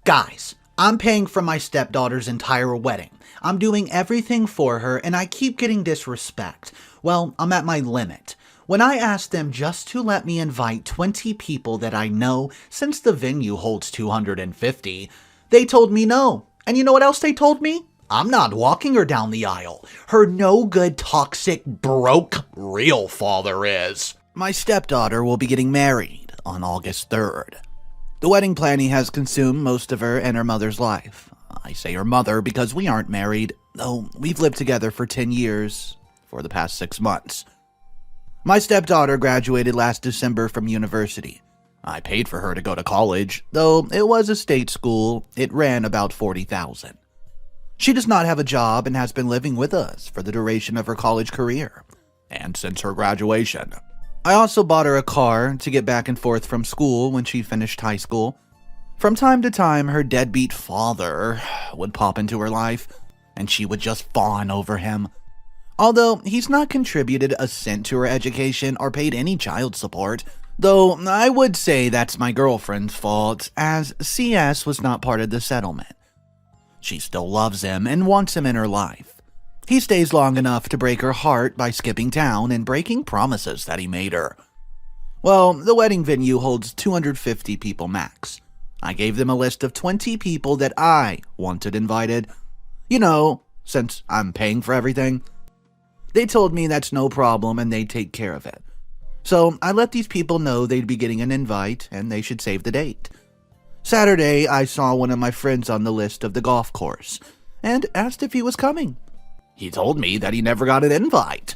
Guys, I'm paying for my stepdaughter's entire wedding. I'm doing everything for her and I keep getting disrespect. Well, I'm at my limit. When I asked them just to let me invite 20 people that I know since the venue holds 250, they told me no. And you know what else they told me? I'm not walking her down the aisle. Her no good, toxic, broke, real father is. My stepdaughter will be getting married on August 3rd. The wedding planning has consumed most of her and her mother's life. I say her mother because we aren't married, though we've lived together for 10 years for the past 6 months. My stepdaughter graduated last December from university. I paid for her to go to college, though it was a state school. It ran about $40,000. She does not have a job and has been living with us for the duration of her college career, and since her graduation. I also bought her a car to get back and forth from school when she finished high school. From time to time, her deadbeat father would pop into her life, and she would just fawn over him. Although he's not contributed a cent to her education or paid any child support, though I would say that's my girlfriend's fault, as CS was not part of the settlement. She still loves him and wants him in her life. He stays long enough to break her heart by skipping town and breaking promises that he made her. Well, the wedding venue holds 250 people max. I gave them a list of 20 people that I wanted invited. You know, since I'm paying for everything. They told me that's no problem and they'd take care of it. So I let these people know they'd be getting an invite and they should save the date. Saturday, I saw one of my friends on the list of the golf course and asked if he was coming. He told me that he never got an invite.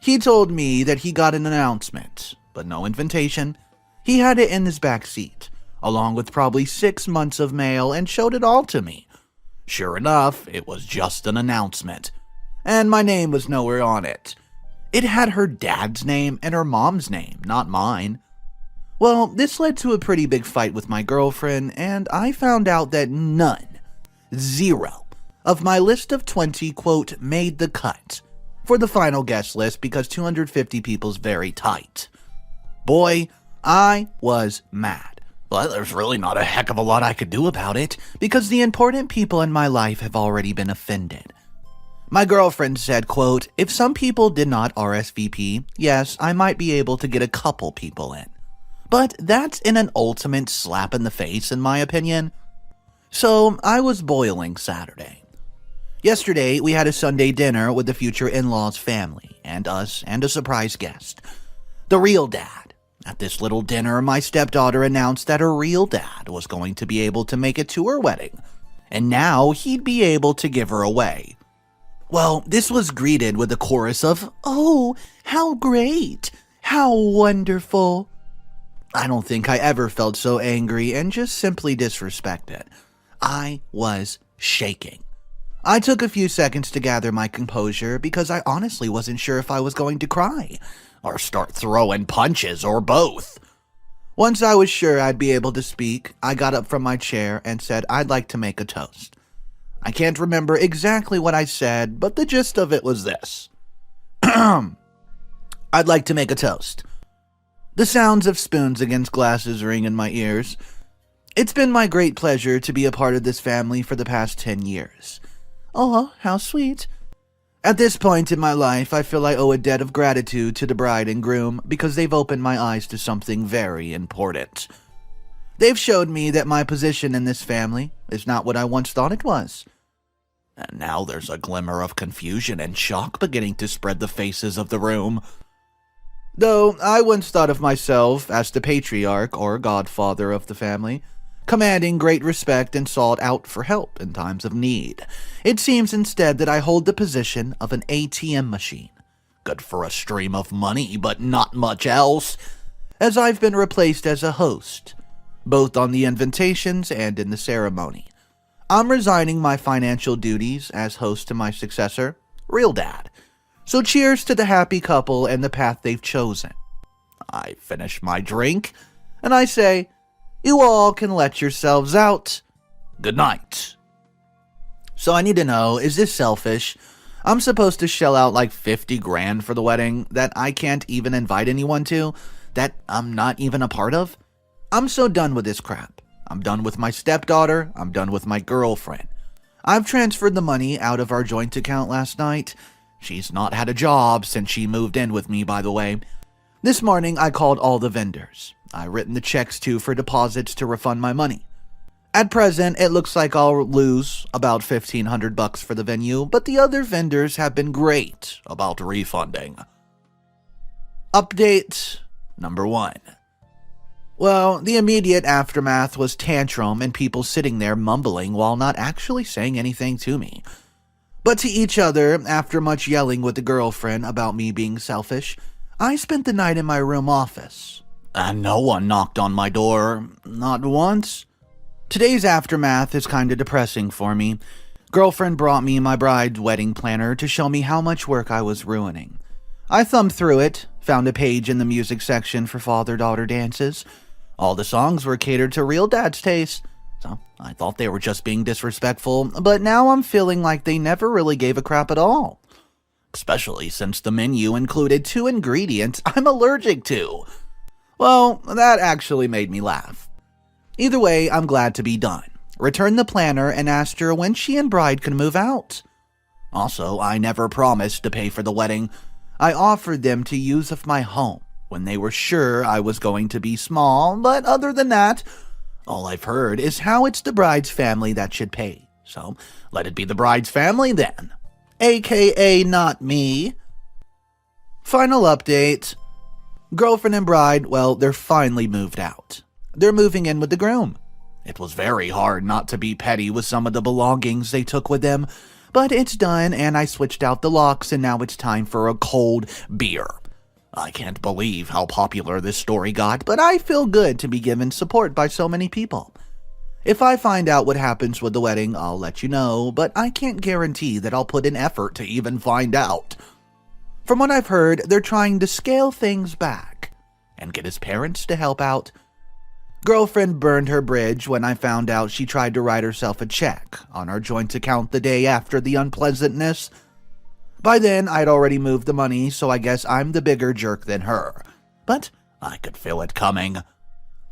He told me that he got an announcement, but no invitation. He had it in his back seat, along with probably 6 months of mail, and showed it all to me. Sure enough, it was just an announcement, and my name was nowhere on it. It had her dad's name and her mom's name, not mine. Well, this led to a pretty big fight with my girlfriend, and I found out that zero, of my list of 20, quote, made the cut for the final guest list because 250 people's very tight. Boy, I was mad. But there's really not a heck of a lot I could do about it because the important people in my life have already been offended. My girlfriend said, quote, if some people did not RSVP, yes, I might be able to get a couple people in. But that's an ultimate slap in the face, in my opinion. So I was boiling Saturday. Yesterday, we had a Sunday dinner with the future in-laws family, and us, and a surprise guest, the real dad. At this little dinner, my stepdaughter announced that her real dad was going to be able to make it to her wedding, and now he'd be able to give her away. Well, this was greeted with a chorus of, "Oh, how great! How wonderful!" I don't think I ever felt so angry and just simply disrespected. I was shaking. I took a few seconds to gather my composure because I honestly wasn't sure if I was going to cry or start throwing punches or both. Once I was sure I'd be able to speak, I got up from my chair and said I'd like to make a toast. I can't remember exactly what I said, but the gist of it was this. I'd like to make a toast. The sounds of spoons against glasses ring in my ears. It's been my great pleasure to be a part of this family for the past 10 years. Oh, how sweet. At this point in my life, I feel I owe a debt of gratitude to the bride and groom because they've opened my eyes to something very important. They've showed me that my position in this family is not what I once thought it was. And now there's a glimmer of confusion and shock beginning to spread the faces of the room. Though I once thought of myself as the patriarch or godfather of the family, commanding great respect and sought out for help in times of need, it seems instead that I hold the position of an ATM machine, good for a stream of money but not much else, as I've been replaced as a host, both on the invitations and in the ceremony. I'm resigning my financial duties as host to my successor, Real Dad. So cheers to the happy couple and the path they've chosen. I finish my drink, and I say, you all can let yourselves out. Good night. So I need to know, is this selfish? I'm supposed to shell out like 50 grand for the wedding that I can't even invite anyone to, that I'm not even a part of? I'm so done with this crap. I'm done with my stepdaughter. I'm done with my girlfriend. I've transferred the money out of our joint account last night. She's not had a job since she moved in with me, by the way. This morning, I called all the vendors. I've written the checks too for deposits to refund my money. At present, it looks like I'll lose about $1,500 for the venue, but the other vendors have been great about refunding. Update number 1. Well, the immediate aftermath was tantrum and people sitting there mumbling while not actually saying anything to me. But to each other, after much yelling with the girlfriend about me being selfish, I spent the night in my room office. And no one knocked on my door, not once. Today's aftermath is kinda depressing for me. Girlfriend brought me my bride's wedding planner to show me how much work I was ruining. I thumbed through it, found a page in the music section for father-daughter dances. All the songs were catered to real dad's taste, so I thought they were just being disrespectful, but now I'm feeling like they never really gave a crap at all. Especially since the menu included 2 ingredients I'm allergic to. Well, that actually made me laugh. Either way, I'm glad to be done. Returned the planner and asked her when she and bride could move out. Also, I never promised to pay for the wedding. I offered them to use of my home when they were sure I was going to be small, but other than that, all I've heard is how it's the bride's family that should pay. So, let it be the bride's family then. AKA not me. Final update. Girlfriend and bride, well, they're finally moved out. They're moving in with the groom. It was very hard not to be petty with some of the belongings they took with them, but it's done and I switched out the locks and now it's time for a cold beer. I can't believe how popular this story got, but I feel good to be given support by so many people. If I find out what happens with the wedding, I'll let you know, but I can't guarantee that I'll put in effort to even find out. From what I've heard, they're trying to scale things back and get his parents to help out. Girlfriend burned her bridge when I found out she tried to write herself a check on our joint account the day after the unpleasantness. By then, I'd already moved the money, so I guess I'm the bigger jerk than her. But I could feel it coming.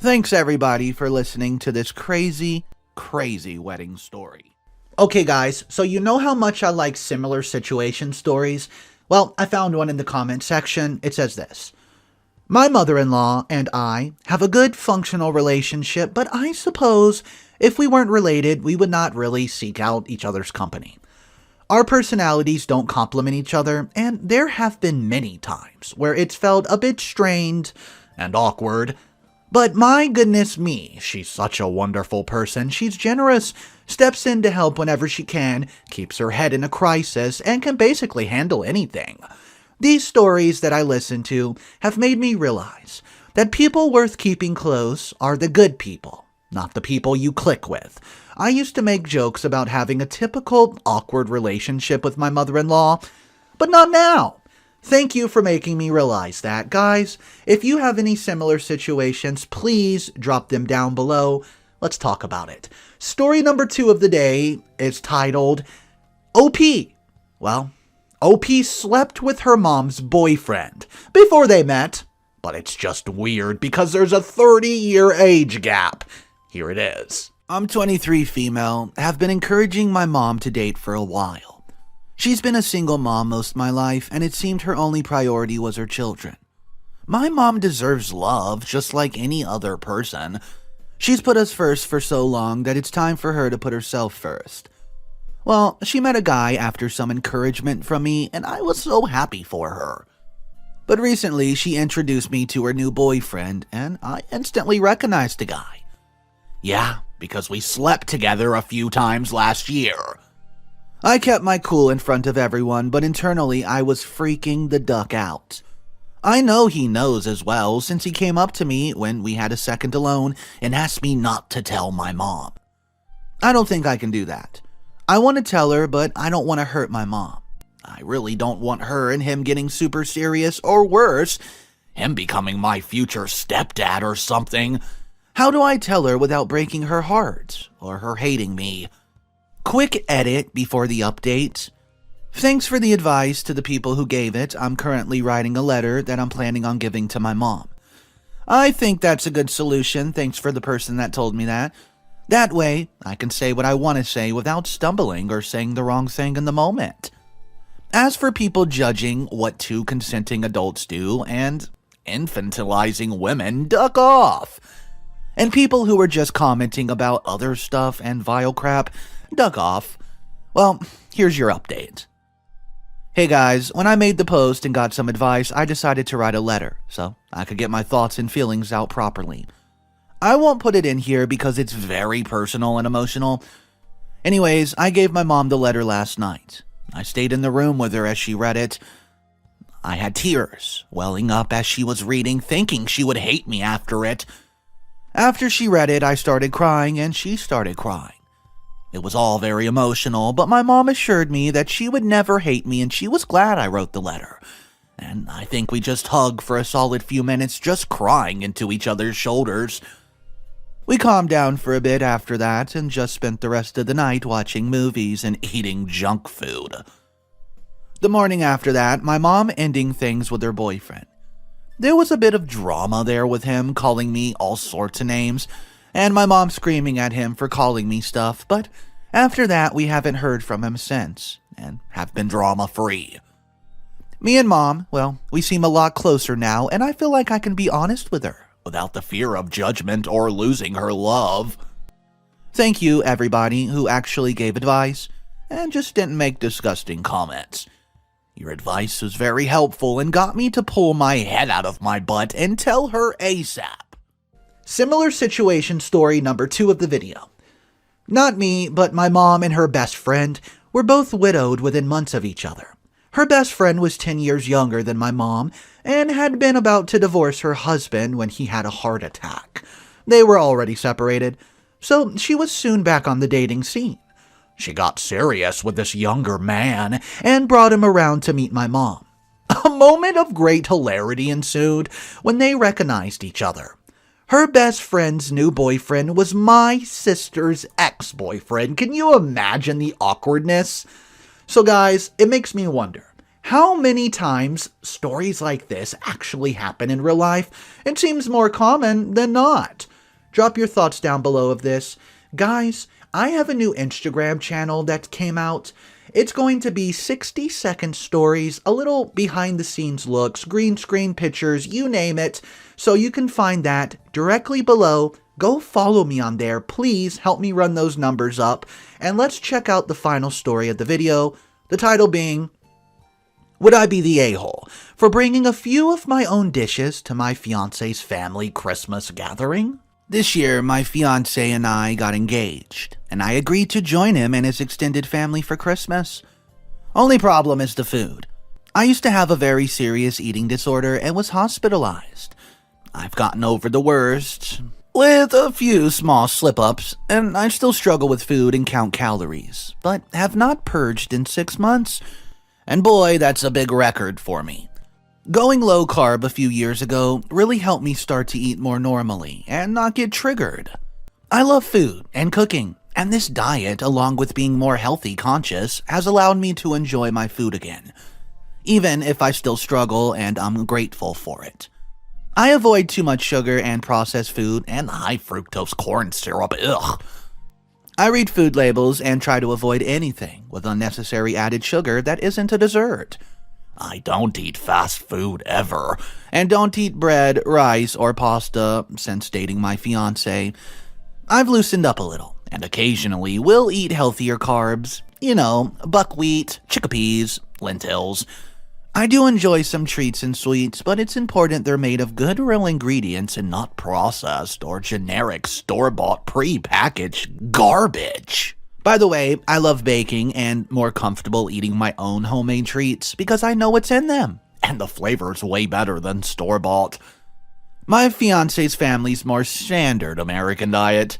Thanks everybody for listening to this crazy, crazy wedding story. Okay guys, so you know how much I like similar situation stories? Well, I found one in the comment section. It says this. My mother-in-law and I have a good functional relationship, but I suppose if we weren't related, we would not really seek out each other's company. Our personalities don't complement each other, and there have been many times where it's felt a bit strained and awkward. But my goodness me, she's such a wonderful person. She's generous, steps in to help whenever she can, keeps her head in a crisis, and can basically handle anything. These stories that I listen to have made me realize that people worth keeping close are the good people, not the people you click with. I used to make jokes about having a typical awkward relationship with my mother-in-law, but not now. Thank you for making me realize that. Guys, if you have any similar situations, please drop them down below. Let's talk about it. Story number 2 of the day is titled, OP. Well, OP slept with her mom's boyfriend before they met, but it's just weird because there's a 30-year age gap. Here it is. I'm 23 female, have been encouraging my mom to date for a while. She's been a single mom most of my life, and it seemed her only priority was her children. My mom deserves love just like any other person. She's put us first for so long that it's time for her to put herself first. Well, she met a guy after some encouragement from me, and I was so happy for her. But recently, she introduced me to her new boyfriend, and I instantly recognized the guy. Yeah, because we slept together a few times last year. I kept my cool in front of everyone, but internally I was freaking the duck out. I know he knows as well, since he came up to me when we had a second alone and asked me not to tell my mom. I don't think I can do that. I want to tell her, but I don't want to hurt my mom. I really don't want her and him getting super serious, or worse, him becoming my future stepdad or something. How do I tell her without breaking her heart, or her hating me? Quick edit before the update. Thanks for the advice to the people who gave it. I'm currently writing a letter that I'm planning on giving to my mom. I think that's a good solution, thanks for the person that told me that. That way, I can say what I want to say without stumbling or saying the wrong thing in the moment. As for people judging what two consenting adults do and infantilizing women, duck off. And people who are just commenting about other stuff and vile crap, duck off. Well, here's your update. Hey guys, when I made the post and got some advice, I decided to write a letter so I could get my thoughts and feelings out properly. I won't put it in here because it's very personal and emotional. Anyways, I gave my mom the letter last night. I stayed in the room with her as she read it. I had tears welling up as she was reading, thinking she would hate me after it. After she read it, I started crying and she started crying. It was all very emotional, but my mom assured me that she would never hate me and she was glad I wrote the letter. And I think we just hugged for a solid few minutes, just crying into each other's shoulders. We calmed down for a bit after that and just spent the rest of the night watching movies and eating junk food. The morning after that, my mom ending things with her boyfriend. There was a bit of drama there with him calling me all sorts of names, and my mom screaming at him for calling me stuff, but after that we haven't heard from him since, and have been drama-free. Me and Mom, well, we seem a lot closer now, and I feel like I can be honest with her, without the fear of judgment or losing her love. Thank you, everybody who actually gave advice, and just didn't make disgusting comments. Your advice was very helpful and got me to pull my head out of my butt and tell her ASAP. Similar situation story number 2 of the video. Not me, but my mom and her best friend were both widowed within months of each other. Her best friend was 10 years younger than my mom and had been about to divorce her husband when he had a heart attack. They were already separated, so she was soon back on the dating scene. She got serious with this younger man and brought him around to meet my mom. A moment of great hilarity ensued when they recognized each other. Her best friend's new boyfriend was my sister's ex-boyfriend. Can you imagine the awkwardness? So guys, it makes me wonder, how many times stories like this actually happen in real life? It seems more common than not. Drop your thoughts down below of this. Guys, I have a new Instagram channel that came out. It's going to be 60-second stories, a little behind-the-scenes looks, green screen pictures, you name it. So you can find that directly below. Go follow me on there. Please help me run those numbers up. And let's check out the final story of the video. The title being, Would I Be the A-Hole for Bringing a Few of My Own Dishes to My Fiancé's Family Christmas Gathering? This year, my fiancé and I got engaged, and I agreed to join him and his extended family for Christmas. Only problem is the food. I used to have a very serious eating disorder and was hospitalized. I've gotten over the worst, with a few small slip-ups, and I still struggle with food and count calories, but have not purged in 6 months. And boy, that's a big record for me. Going low-carb a few years ago really helped me start to eat more normally and not get triggered. I love food and cooking, and this diet, along with being more healthy conscious, has allowed me to enjoy my food again, even if I still struggle and I'm grateful for it. I avoid too much sugar and processed food and high fructose corn syrup, ugh. I read food labels and try to avoid anything with unnecessary added sugar that isn't a dessert. I don't eat fast food ever, and don't eat bread, rice, or pasta since dating my fiancé. I've loosened up a little, and occasionally will eat healthier carbs, buckwheat, chickpeas, lentils. I do enjoy some treats and sweets, but it's important they're made of good real ingredients and not processed or generic store-bought pre-packaged garbage. By the way, I love baking and more comfortable eating my own homemade treats because I know what's in them, and the flavor's way better than store-bought. My fiancé's family's more standard American diet,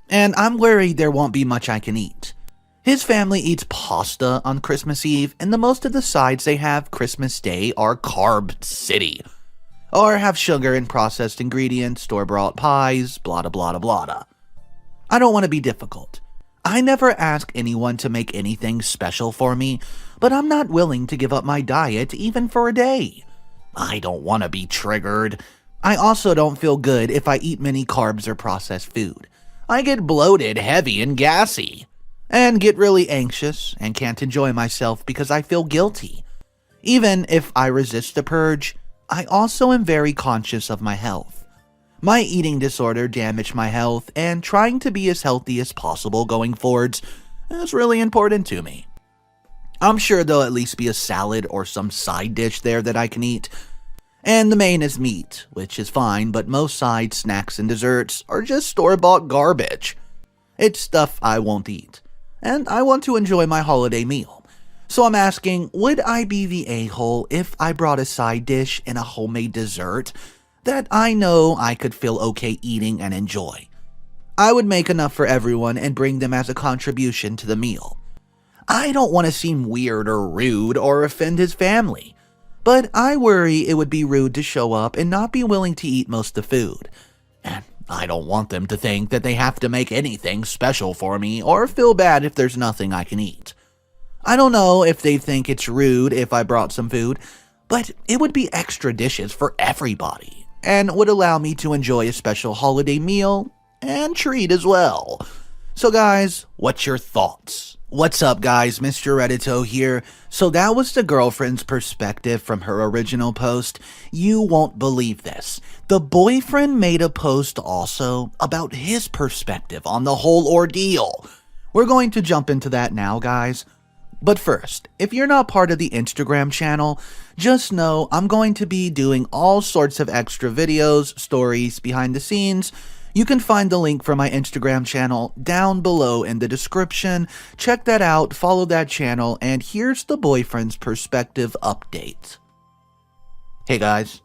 and I'm worried there won't be much I can eat. His family eats pasta on Christmas Eve, and the most of the sides they have Christmas Day are carb city, or have sugar and processed ingredients, store-bought pies, blah blah blah blah. I don't want to be difficult. I never ask anyone to make anything special for me, but I'm not willing to give up my diet even for a day. I don't want to be triggered. I also don't feel good if I eat many carbs or processed food. I get bloated, heavy, and gassy, and get really anxious and can't enjoy myself because I feel guilty. Even if I resist the purge, I also am very conscious of my health. My eating disorder damaged my health, and trying to be as healthy as possible going forwards is really important to me. I'm sure there'll at least be a salad or some side dish there that I can eat. And the main is meat, which is fine, but most sides, snacks, and desserts are just store-bought garbage. It's stuff I won't eat, and I want to enjoy my holiday meal. So I'm asking, would I be the a-hole if I brought a side dish and a homemade dessert that I know I could feel okay eating and enjoy? I would make enough for everyone and bring them as a contribution to the meal. I don't want to seem weird or rude or offend his family, but I worry it would be rude to show up and not be willing to eat most of the food. And I don't want them to think that they have to make anything special for me or feel bad if there's nothing I can eat. I don't know if they think it's rude if I brought some food, but it would be extra dishes for everybody and would allow me to enjoy a special holiday meal and treat as well. So guys, what's your thoughts? What's up guys, Mr. Reddito here. So that was the girlfriend's perspective from her original post. You won't believe this. The boyfriend made a post also about his perspective on the whole ordeal. We're going to jump into that now guys. But first, if you're not part of the Instagram channel, just know I'm going to be doing all sorts of extra videos, stories, behind the scenes. You can find the link for my Instagram channel down below in the description. Check that out, follow that channel, and here's the boyfriend's perspective update. Hey guys,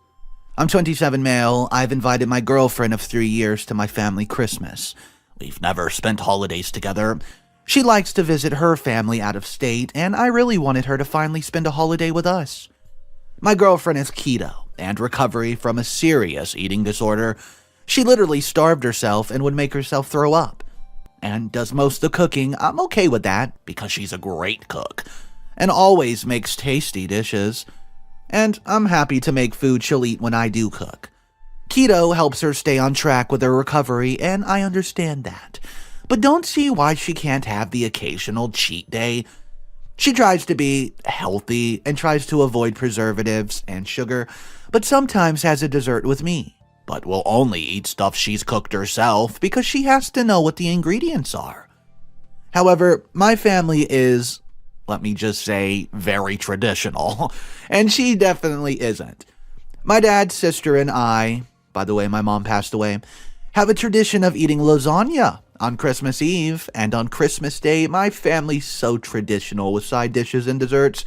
I'm 27 male. I've invited my girlfriend of 3 years to my family Christmas. We've never spent holidays together. She likes to visit her family out of state, and I really wanted her to finally spend a holiday with us. My girlfriend is keto and recovery from a serious eating disorder. She literally starved herself and would make herself throw up. And does most of the cooking. I'm okay with that because she's a great cook and always makes tasty dishes. And I'm happy to make food she'll eat when I do cook. Keto helps her stay on track with her recovery, and I understand that. But don't see why she can't have the occasional cheat day. She tries to be healthy and tries to avoid preservatives and sugar, but sometimes has a dessert with me. But will only eat stuff she's cooked herself because she has to know what the ingredients are. However, my family is, let me just say, very traditional, and she definitely isn't. My dad, sister, and I, by the way, my mom passed away, have a tradition of eating lasagna on Christmas Eve, and on Christmas Day, my family's so traditional with side dishes and desserts,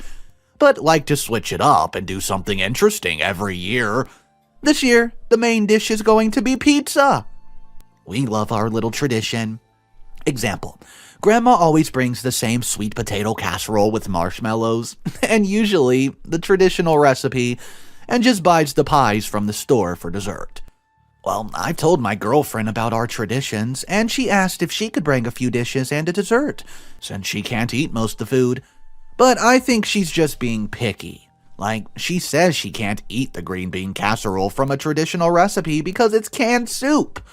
but like to switch it up and do something interesting every year. This year, the main dish is going to be pizza. We love our little tradition. Example, Grandma always brings the same sweet potato casserole with marshmallows, and usually the traditional recipe, and just buys the pies from the store for dessert. Well, I've told my girlfriend about our traditions, and she asked if she could bring a few dishes and a dessert, since she can't eat most of the food. But I think she's just being picky. Like, she says she can't eat the green bean casserole from a traditional recipe because it's canned soup,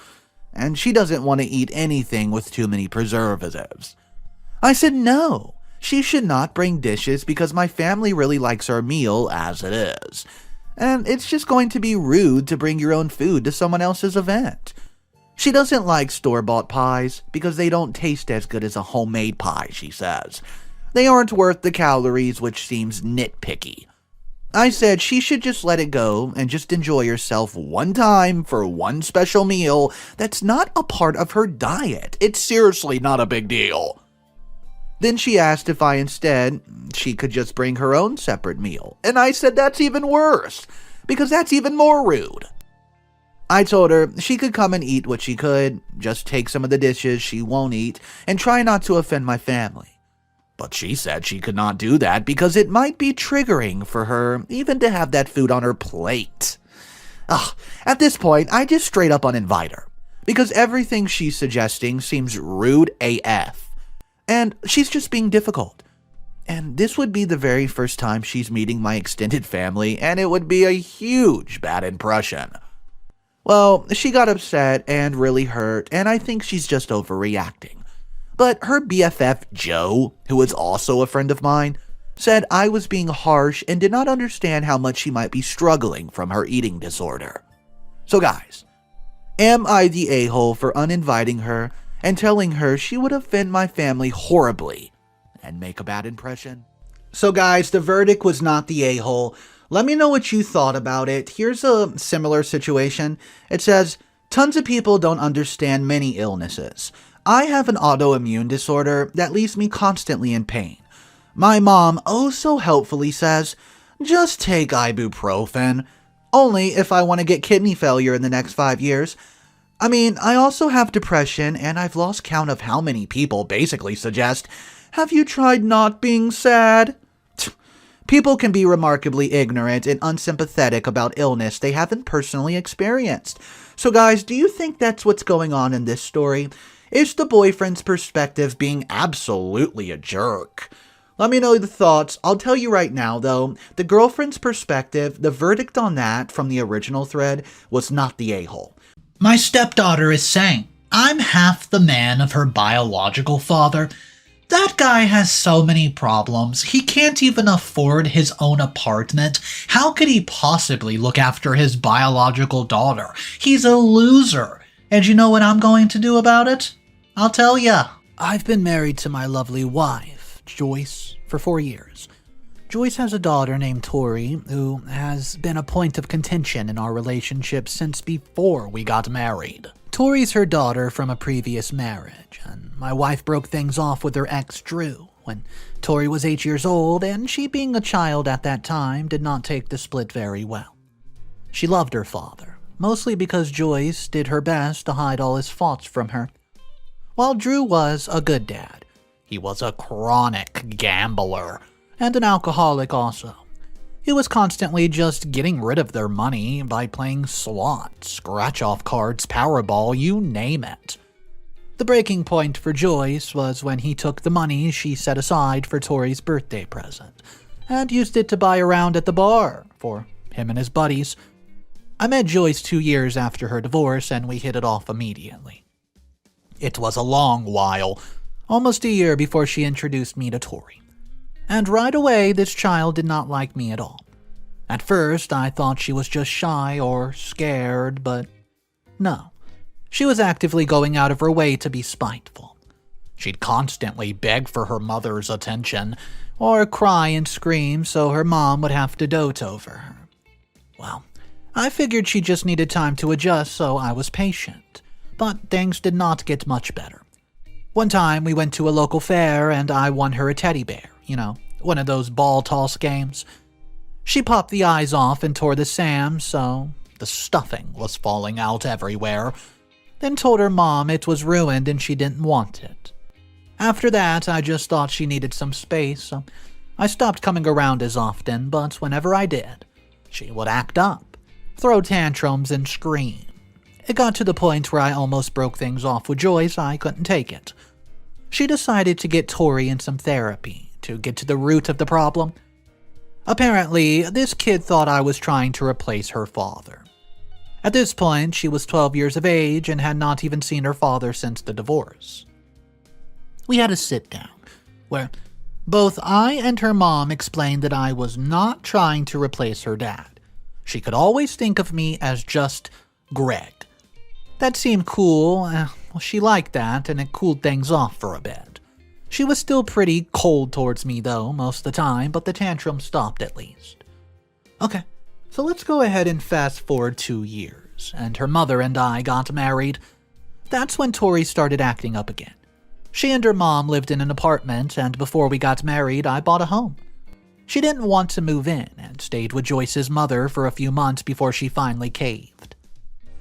and she doesn't want to eat anything with too many preservatives. I said no, she should not bring dishes because my family really likes our meal as it is, and it's just going to be rude to bring your own food to someone else's event. She doesn't like store-bought pies because they don't taste as good as a homemade pie, she says. They aren't worth the calories, which seems nitpicky. I said she should just let it go and just enjoy herself one time for one special meal that's not a part of her diet. It's seriously not a big deal. Then she asked if she could just bring her own separate meal. And I said that's even worse, because that's even more rude. I told her she could come and eat what she could, just take some of the dishes she won't eat, and try not to offend my family. But she said she could not do that because it might be triggering for her even to have that food on her plate. At this point, I just straight up uninvite her because everything she's suggesting seems rude AF. And she's just being difficult. And this would be the very first time she's meeting my extended family, and it would be a huge bad impression. Well, she got upset and really hurt, and I think she's just overreacting. But her BFF, Joe, who is also a friend of mine, said I was being harsh and did not understand how much she might be struggling from her eating disorder. So guys, am I the a-hole for uninviting her and telling her she would offend my family horribly and make a bad impression? So guys, the verdict was not the a-hole. Let me know what you thought about it. Here's a similar situation. It says, tons of people don't understand many illnesses. I have an autoimmune disorder that leaves me constantly in pain. My mom oh so helpfully says, just take ibuprofen. Only if I want to get kidney failure in the next 5 years. I mean, I also have depression and I've lost count of how many people basically suggest, have you tried not being sad? People can be remarkably ignorant and unsympathetic about illness they haven't personally experienced. So guys, do you think that's what's going on in this story? Is the boyfriend's perspective being absolutely a jerk? Let me know the thoughts. I'll tell you right now though, the girlfriend's perspective, the verdict on that from the original thread was not the a-hole. My stepdaughter is saying, I'm half the man of her biological father. That guy has so many problems. He can't even afford his own apartment. How could he possibly look after his biological daughter? He's a loser. And you know what I'm going to do about it? I'll tell ya. I've been married to my lovely wife, Joyce, for 4 years. Joyce has a daughter named Tori, who has been a point of contention in our relationship since before we got married. Tori's her daughter from a previous marriage, and my wife broke things off with her ex Drew when Tori was 8 years old, and she being a child at that time did not take the split very well. She loved her father, mostly because Joyce did her best to hide all his faults from her. While Drew was a good dad, he was a chronic gambler and an alcoholic also. He was constantly just getting rid of their money by playing slots, scratch-off cards, Powerball, you name it. The breaking point for Joyce was when he took the money she set aside for Tori's birthday present and used it to buy a round at the bar for him and his buddies. I met Joyce 2 years after her divorce and we hit it off immediately. It was a long while, almost a year before she introduced me to Tori. And right away, this child did not like me at all. At first, I thought she was just shy or scared, but no. She was actively going out of her way to be spiteful. She'd constantly beg for her mother's attention, or cry and scream so her mom would have to dote over her. Well, I figured she just needed time to adjust, so I was patient. But things did not get much better. One time, we went to a local fair and I won her a teddy bear. You know, one of those ball toss games. She popped the eyes off and tore the Sam, so the stuffing was falling out everywhere. Then told her mom it was ruined and she didn't want it. After that, I just thought she needed some space, so I stopped coming around as often, but whenever I did, she would act up, throw tantrums, and scream. It got to the point where I almost broke things off with Joyce. I couldn't take it. She decided to get Tori in some therapy to get to the root of the problem. Apparently, this kid thought I was trying to replace her father. At this point, she was 12 years of age and had not even seen her father since the divorce. We had a sit-down, where both I and her mom explained that I was not trying to replace her dad. She could always think of me as just Greg. That seemed cool. Well, she liked that, and it cooled things off for a bit. She was still pretty cold towards me, though, most of the time, but the tantrum stopped at least. Okay, so let's go ahead and fast forward 2 years, and her mother and I got married. That's when Tori started acting up again. She and her mom lived in an apartment, and before we got married, I bought a home. She didn't want to move in, and stayed with Joyce's mother for a few months before she finally caved.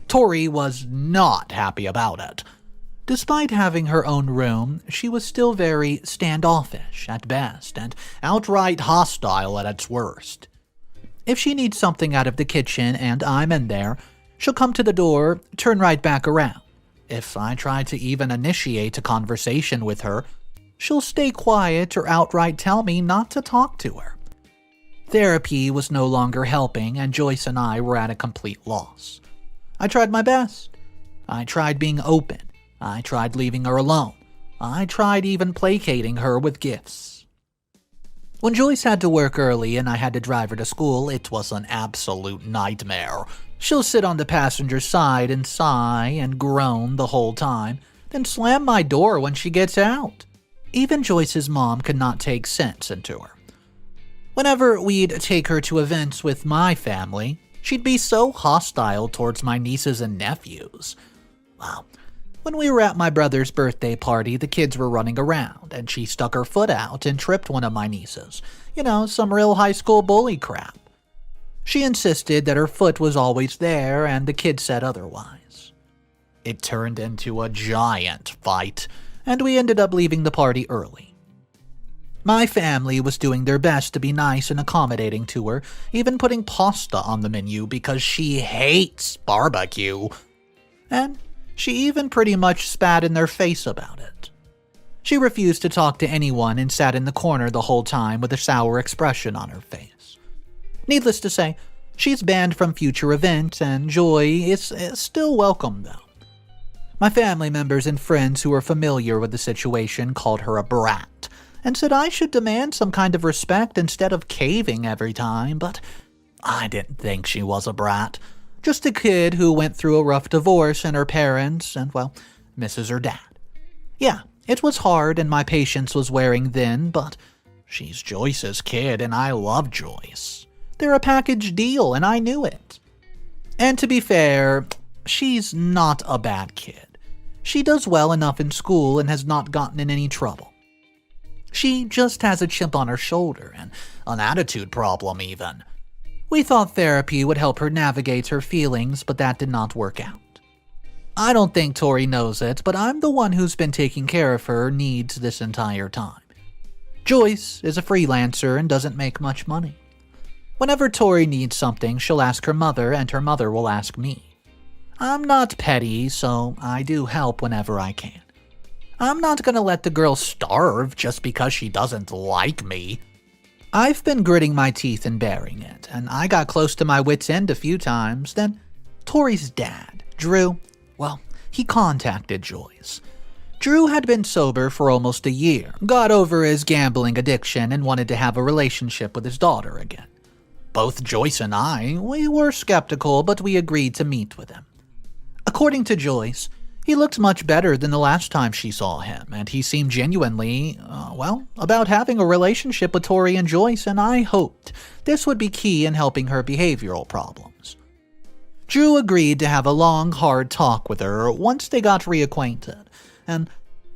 Tori was not happy about it. Despite having her own room, she was still very standoffish at best and outright hostile at its worst. If she needs something out of the kitchen and I'm in there, she'll come to the door, turn right back around. If I try to even initiate a conversation with her, she'll stay quiet or outright tell me not to talk to her. Therapy was no longer helping and Joyce and I were at a complete loss. I tried my best. I tried being open. I tried leaving her alone. I tried even placating her with gifts. When Joyce had to work early and I had to drive her to school, it was an absolute nightmare. She'll sit on the passenger side and sigh and groan the whole time, then slam my door when she gets out. Even Joyce's mom could not take sense into her. Whenever we'd take her to events with my family, she'd be so hostile towards my nieces and nephews. Well, when we were at my brother's birthday party, the kids were running around, and she stuck her foot out and tripped one of my nieces. Some real high school bully crap. She insisted that her foot was always there, and the kids said otherwise. It turned into a giant fight, and we ended up leaving the party early. My family was doing their best to be nice and accommodating to her, even putting pasta on the menu because she hates barbecue. And she even pretty much spat in their face about it. She refused to talk to anyone and sat in the corner the whole time with a sour expression on her face. Needless to say, she's banned from future events, and Joy is still welcome though. My family members and friends who were familiar with the situation called her a brat, and said I should demand some kind of respect instead of caving every time, but I didn't think she was a brat. Just a kid who went through a rough divorce and her parents, and misses her dad. Yeah, it was hard and my patience was wearing thin, but she's Joyce's kid and I love Joyce. They're a package deal and I knew it. And to be fair, she's not a bad kid. She does well enough in school and has not gotten in any trouble. She just has a chip on her shoulder and an attitude problem even. We thought therapy would help her navigate her feelings, but that did not work out. I don't think Tori knows it, but I'm the one who's been taking care of her needs this entire time. Joyce is a freelancer and doesn't make much money. Whenever Tori needs something, she'll ask her mother, and her mother will ask me. I'm not petty, so I do help whenever I can. I'm not gonna let the girl starve just because she doesn't like me. I've been gritting my teeth and bearing it, and I got close to my wit's end a few times. Then Tori's dad, Drew, he contacted Joyce. Drew had been sober for almost a year, got over his gambling addiction, and wanted to have a relationship with his daughter again. Both Joyce and we were skeptical, but we agreed to meet with him. According to Joyce, he looked much better than the last time she saw him, and he seemed genuinely, about having a relationship with Tori and Joyce, and I hoped this would be key in helping her behavioral problems. Drew agreed to have a long, hard talk with her once they got reacquainted, and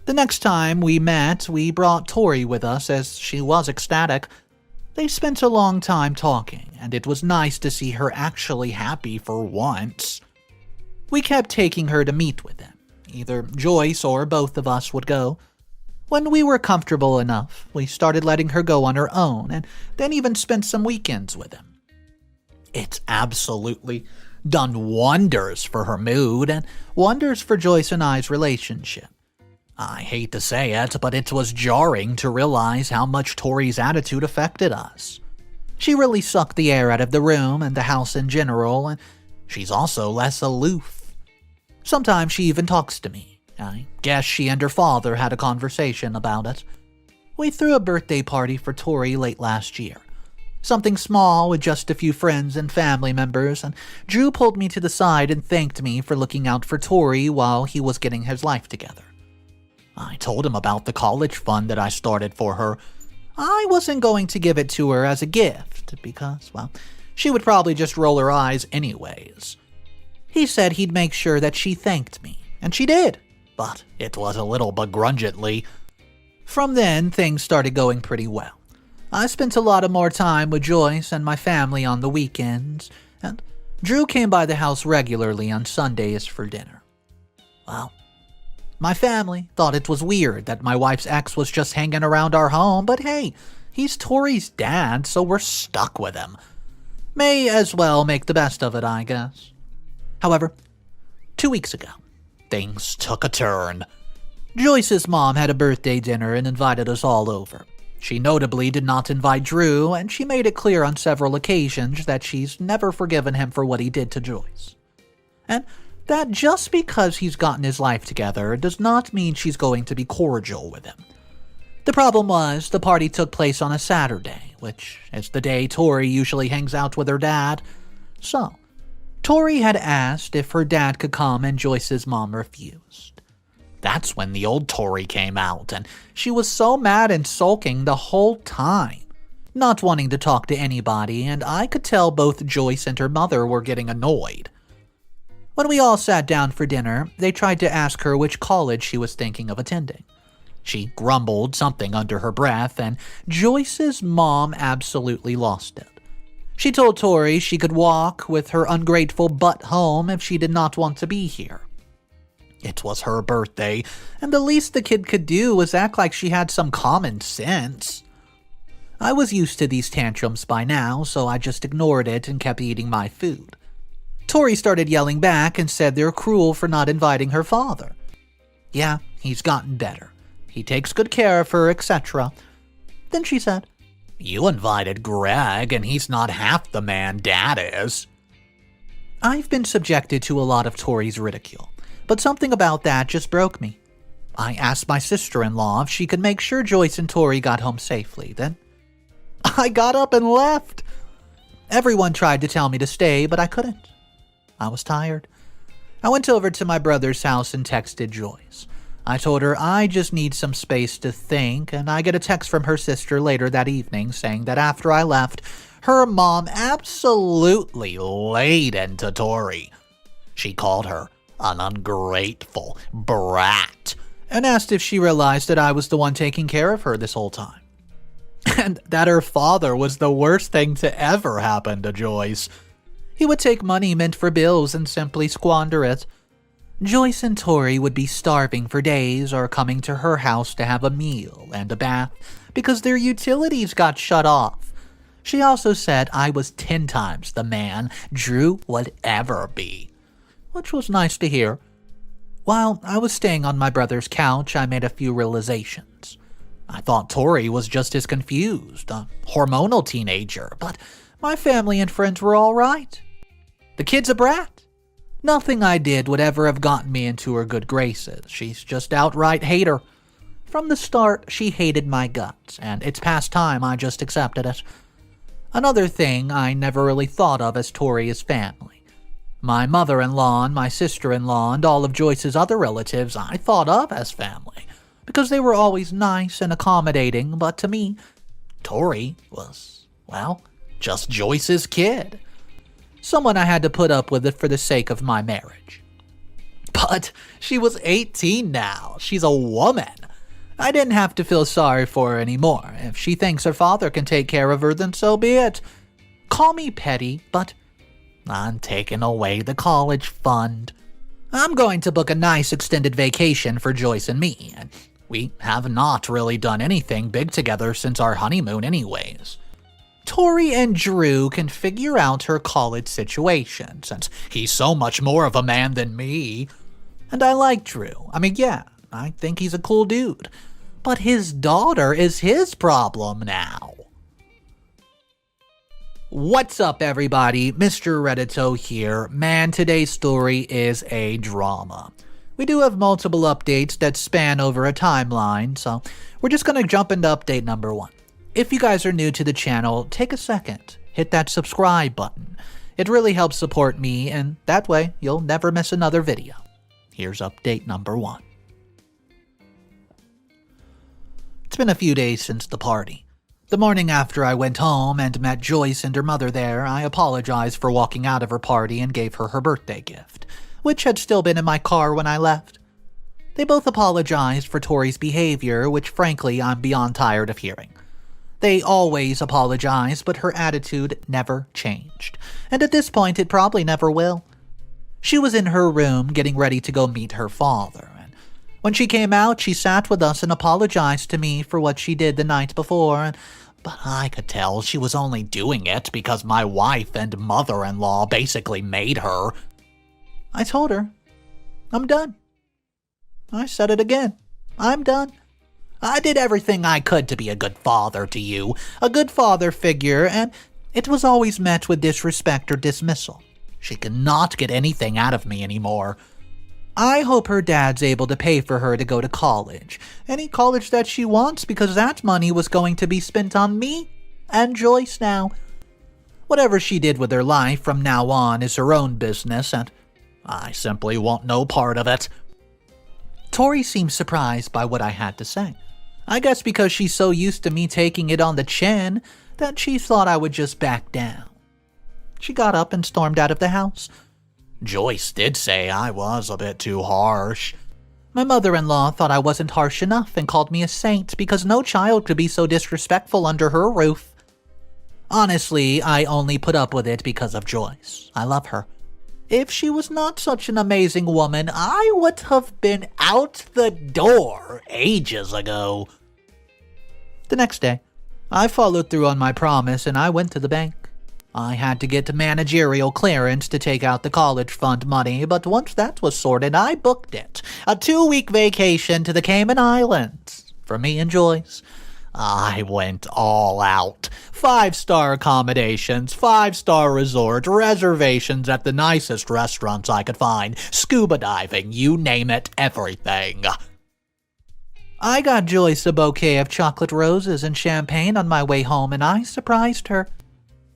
the next time we met, we brought Tori with us as she was ecstatic. They spent a long time talking, and it was nice to see her actually happy for once. We kept taking her to meet with him. Either Joyce or both of us would go. When we were comfortable enough, we started letting her go on her own, and then even spent some weekends with him. It's absolutely done wonders for her mood, and wonders for Joyce and I's relationship. I hate to say it, but it was jarring to realize how much Tori's attitude affected us. She really sucked the air out of the room and the house in general, and she's also less aloof. Sometimes she even talks to me. I guess she and her father had a conversation about it. We threw a birthday party for Tori late last year. Something small with just a few friends and family members, and Drew pulled me to the side and thanked me for looking out for Tori while he was getting his life together. I told him about the college fund that I started for her. I wasn't going to give it to her as a gift because, she would probably just roll her eyes anyways. He said he'd make sure that she thanked me, and she did, but it was a little begrudgingly. From then, things started going pretty well. I spent a lot of more time with Joyce and my family on the weekends, and Drew came by the house regularly on Sundays for dinner. My family thought it was weird that my wife's ex was just hanging around our home, but hey, he's Tori's dad, so we're stuck with him. May as well make the best of it, I guess. However, 2 weeks ago, things took a turn. Joyce's mom had a birthday dinner and invited us all over. She notably did not invite Drew, and she made it clear on several occasions that she's never forgiven him for what he did to Joyce. And that just because he's gotten his life together does not mean she's going to be cordial with him. The problem was, the party took place on a Saturday, which is the day Tori usually hangs out with her dad. So, Tori had asked if her dad could come, and Joyce's mom refused. That's when the old Tori came out, and she was so mad and sulking the whole time, not wanting to talk to anybody, and I could tell both Joyce and her mother were getting annoyed. When we all sat down for dinner, they tried to ask her which college she was thinking of attending. She grumbled something under her breath, and Joyce's mom absolutely lost it. She told Tori she could walk with her ungrateful butt home if she did not want to be here. It was her birthday, and the least the kid could do was act like she had some common sense. I was used to these tantrums by now, so I just ignored it and kept eating my food. Tori started yelling back and said they're cruel for not inviting her father. Yeah, he's gotten better. He takes good care of her, etc. Then she said, "You invited Greg, and he's not half the man Dad is." I've been subjected to a lot of Tori's ridicule, but something about that just broke me. I asked my sister-in-law if she could make sure Joyce and Tori got home safely. Then I got up and left. Everyone tried to tell me to stay, but I couldn't. I was tired. I went over to my brother's house and texted Joyce. I told her I just need some space to think, and I get a text from her sister later that evening saying that after I left, her mom absolutely laid into Tori. She called her an ungrateful brat and asked if she realized that I was the one taking care of her this whole time. And that her father was the worst thing to ever happen to Joyce. He would take money meant for bills and simply squander it. Joyce and Tori would be starving for days or coming to her house to have a meal and a bath because their utilities got shut off. She also said I was 10 times the man Drew would ever be, which was nice to hear. While I was staying on my brother's couch, I made a few realizations. I thought Tori was just as confused, a hormonal teenager, but my family and friends were all right. The kid's a brat. Nothing I did would ever have gotten me into her good graces. She's just outright hater. From the start, she hated my guts, and it's past time I just accepted it. Another thing I never really thought of as Tori is family. My mother-in-law and my sister-in-law and all of Joyce's other relatives I thought of as family, because they were always nice and accommodating, but to me, Tori was, well, just Joyce's kid. Someone I had to put up with it for the sake of my marriage. But she was 18 now. She's a woman. I didn't have to feel sorry for her anymore. If she thinks her father can take care of her, then so be it. Call me petty, but I'm taking away the college fund. I'm going to book a nice extended vacation for Joyce and me, and we have not really done anything big together since our honeymoon anyways. Tori and Drew can figure out her college situation, since he's so much more of a man than me. And I like Drew. I mean, yeah, I think he's a cool dude. But his daughter is his problem now. What's up, everybody? Mr. Reddito here. Man, today's story is a drama. We do have multiple updates that span over a timeline, so we're just going to jump into update number 1. If you guys are new to the channel, take a second, hit that subscribe button. It really helps support me, and that way you'll never miss another video. Here's update number 1. It's been a few days since the party. The morning after I went home and met Joyce and her mother there, I apologized for walking out of her party and gave her her birthday gift, which had still been in my car when I left. They both apologized for Tori's behavior, which frankly I'm beyond tired of hearing. They always apologize, but her attitude never changed, and at this point it probably never will. She was in her room getting ready to go meet her father, and when she came out, she sat with us and apologized to me for what she did the night before, but I could tell she was only doing it because my wife and mother-in-law basically made her. I told her, I'm done. I said it again, I'm done. I did everything I could to be a good father to you, a good father figure, and it was always met with disrespect or dismissal. She cannot get anything out of me anymore. I hope her dad's able to pay for her to go to college. Any college that she wants, because that money was going to be spent on me and Joyce now. Whatever she did with her life from now on is her own business, and I simply want no part of it. Tori seemed surprised by what I had to say. I guess because she's so used to me taking it on the chin that she thought I would just back down. She got up and stormed out of the house. Joyce did say I was a bit too harsh. My mother-in-law thought I wasn't harsh enough and called me a saint because no child could be so disrespectful under her roof. Honestly, I only put up with it because of Joyce. I love her. If she was not such an amazing woman, I would have been out the door ages ago. The next day, I followed through on my promise and I went to the bank. I had to get managerial clearance to take out the college fund money, but once that was sorted, I booked it. A 2-week vacation to the Cayman Islands for me and Joyce. I went all out. 5-star accommodations, 5-star resort, reservations at the nicest restaurants I could find, scuba diving, you name it, everything. I got Joyce a bouquet of chocolate roses and champagne on my way home, and I surprised her.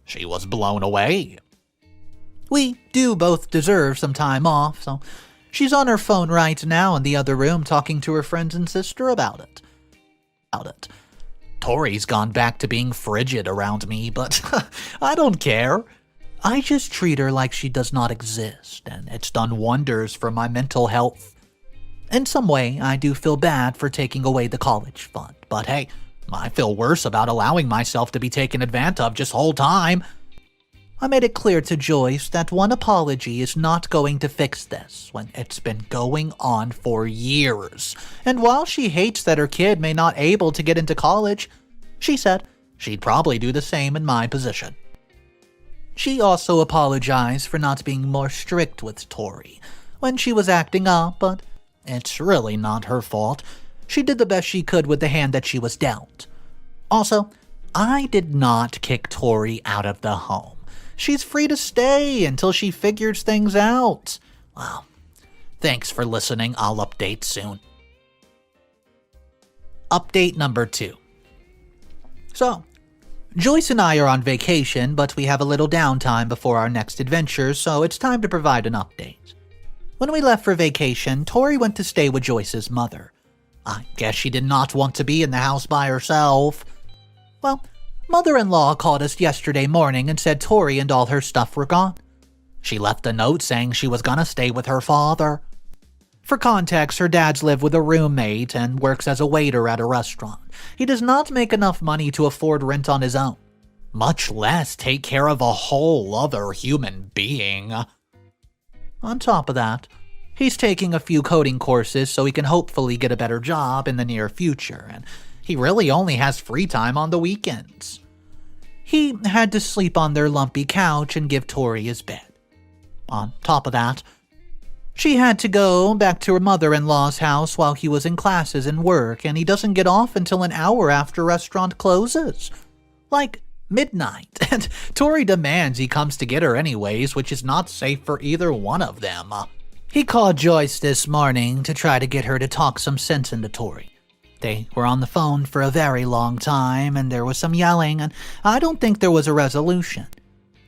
She was blown away. We do both deserve some time off, so she's on her phone right now in the other room talking to her friends and sister about it. Tori's gone back to being frigid around me, but I don't care. I just treat her like she does not exist, and it's done wonders for my mental health. In some way, I do feel bad for taking away the college fund, but hey, I feel worse about allowing myself to be taken advantage of just whole time. I made it clear to Joyce that one apology is not going to fix this when it's been going on for years. And while she hates that her kid may not able to get into college, she said she'd probably do the same in my position. She also apologized for not being more strict with Tori when she was acting up, but it's really not her fault. She did the best she could with the hand that she was dealt. Also, I did not kick Tori out of the home. She's free to stay until she figures things out. Well, thanks for listening. I'll update soon. Update number 2. So, Joyce and I are on vacation, but we have a little downtime before our next adventure, so it's time to provide an update. When we left for vacation, Tori went to stay with Joyce's mother. I guess she did not want to be in the house by herself. Well, Mother-in-law called us yesterday morning and said Tori and all her stuff were gone. She left a note saying she was gonna stay with her father. For context, her dad's live with a roommate and works as a waiter at a restaurant. He does not make enough money to afford rent on his own, much less take care of a whole other human being. On top of that, he's taking a few coding courses so he can hopefully get a better job in the near future, and he really only has free time on the weekends. He had to sleep on their lumpy couch and give Tori his bed. On top of that, she had to go back to her mother-in-law's house while he was in classes and work, and he doesn't get off until an hour after restaurant closes. Like midnight, and Tori demands he comes to get her anyways, which is not safe for either one of them. He called Joyce this morning to try to get her to talk some sense into Tori. They were on the phone for a very long time, and there was some yelling, and I don't think there was a resolution.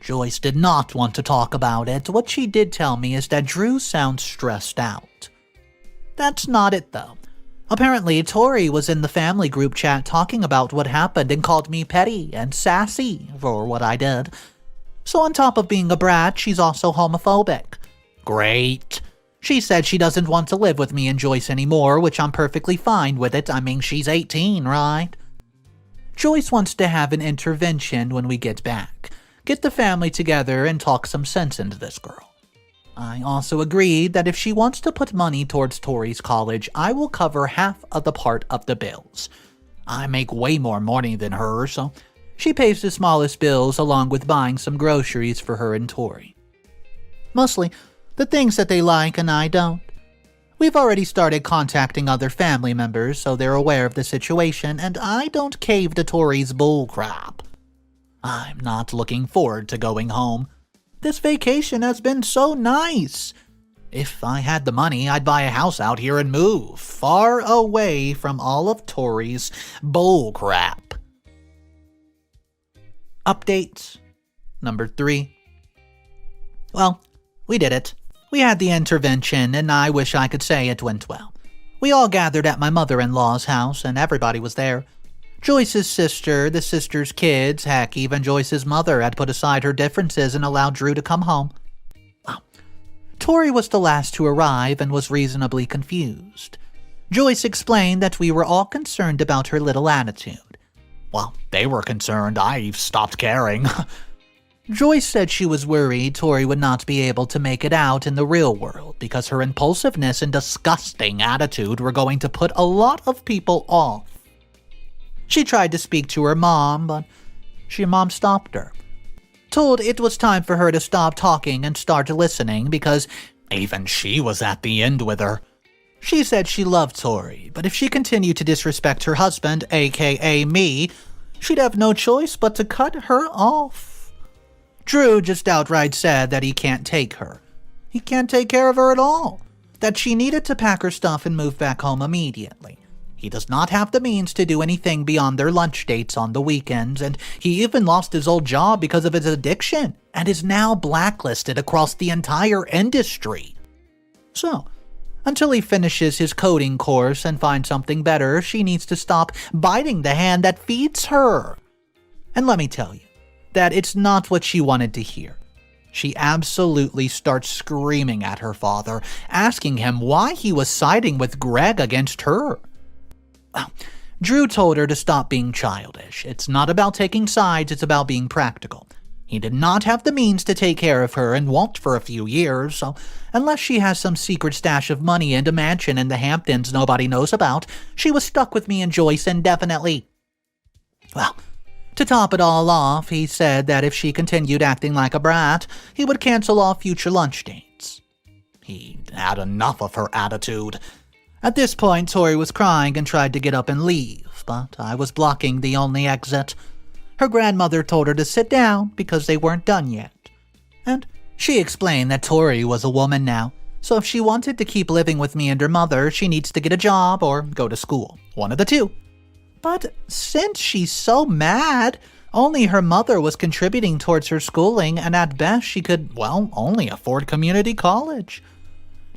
Joyce did not want to talk about it. What she did tell me is that Drew sounds stressed out. That's not it, though. Apparently, Tori was in the family group chat talking about what happened and called me petty and sassy for what I did. So on top of being a brat, she's also homophobic. Great. She said she doesn't want to live with me and Joyce anymore, which I'm perfectly fine with it. I mean, she's 18, right? Joyce wants to have an intervention when we get back. Get the family together and talk some sense into this girl. I also agreed that if she wants to put money towards Tori's college, I will cover half of the part of the bills. I make way more money than her, so she pays the smallest bills along with buying some groceries for her and Tori. Mostly the things that they like and I don't. We've already started contacting other family members so they're aware of the situation, and I don't cave to Tori's bullcrap. I'm not looking forward to going home. This vacation has been so nice. If I had the money, I'd buy a house out here and move far away from all of Tori's bullcrap. Update number 3. Well, we did it. We had the intervention, and I wish I could say it went well. We all gathered at my mother-in-law's house, and everybody was there. Joyce's sister, the sister's kids, heck, even Joyce's mother had put aside her differences and allowed Drew to come home. Well, Tori was the last to arrive and was reasonably confused. Joyce explained that we were all concerned about her little attitude. Well, they were concerned. I stopped caring. Joyce said she was worried Tori would not be able to make it out in the real world because her impulsiveness and disgusting attitude were going to put a lot of people off. She tried to speak to her mom, but mom stopped her. Told it was time for her to stop talking and start listening because even she was at the end with her. She said she loved Tori, but if she continued to disrespect her husband, aka me, she'd have no choice but to cut her off. Drew just outright said that he can't take her. He can't take care of her at all. That she needed to pack her stuff and move back home immediately. He does not have the means to do anything beyond their lunch dates on the weekends, and he even lost his old job because of his addiction, and is now blacklisted across the entire industry. So, until he finishes his coding course and finds something better, she needs to stop biting the hand that feeds her. And let me tell you, that it's not what she wanted to hear. She absolutely starts screaming at her father, asking him why he was siding with Greg against her. Drew told her to stop being childish. It's not about taking sides, it's about being practical. He did not have the means to take care of her and won't for a few years, so unless she has some secret stash of money and a mansion in the Hamptons nobody knows about, she was stuck with me and Joyce indefinitely. Well, to top it all off, he said that if she continued acting like a brat, he would cancel all future lunch dates. He had enough of her attitude. At this point, Tori was crying and tried to get up and leave, but I was blocking the only exit. Her grandmother told her to sit down because they weren't done yet. And she explained that Tori was a woman now, so if she wanted to keep living with me and her mother, she needs to get a job or go to school. One of the two. But since she's so mad, only her mother was contributing towards her schooling, and at best she could, only afford community college.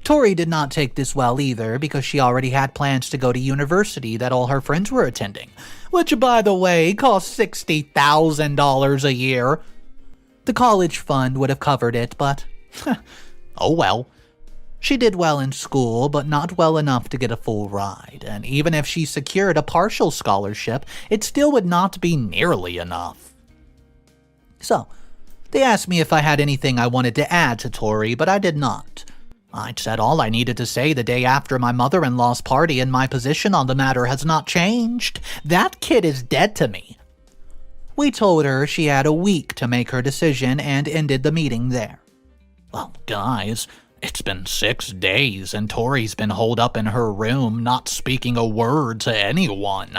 Tori did not take this well either because she already had plans to go to university that all her friends were attending, which, by the way, cost $60,000 a year. The college fund would have covered it, but oh well. She did well in school, but not well enough to get a full ride, and even if she secured a partial scholarship, it still would not be nearly enough. So, they asked me if I had anything I wanted to add to Tori, but I did not. I'd said all I needed to say the day after my mother-in-law's party, and my position on the matter has not changed. That kid is dead to me. We told her she had a week to make her decision and ended the meeting there. Well, guys, it's been 6 days and Tori's been holed up in her room, not speaking a word to anyone.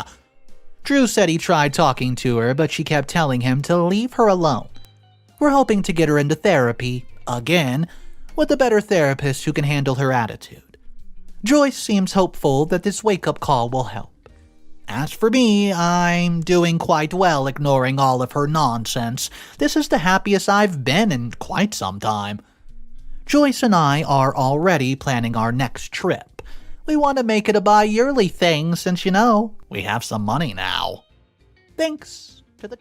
Drew said he tried talking to her, but she kept telling him to leave her alone. We're hoping to get her into therapy, again, with a better therapist who can handle her attitude. Joyce seems hopeful that this wake-up call will help. As for me, I'm doing quite well ignoring all of her nonsense. This is the happiest I've been in quite some time. Joyce and I are already planning our next trip. We want to make it a bi-yearly thing since, we have some money now. Thanks to the...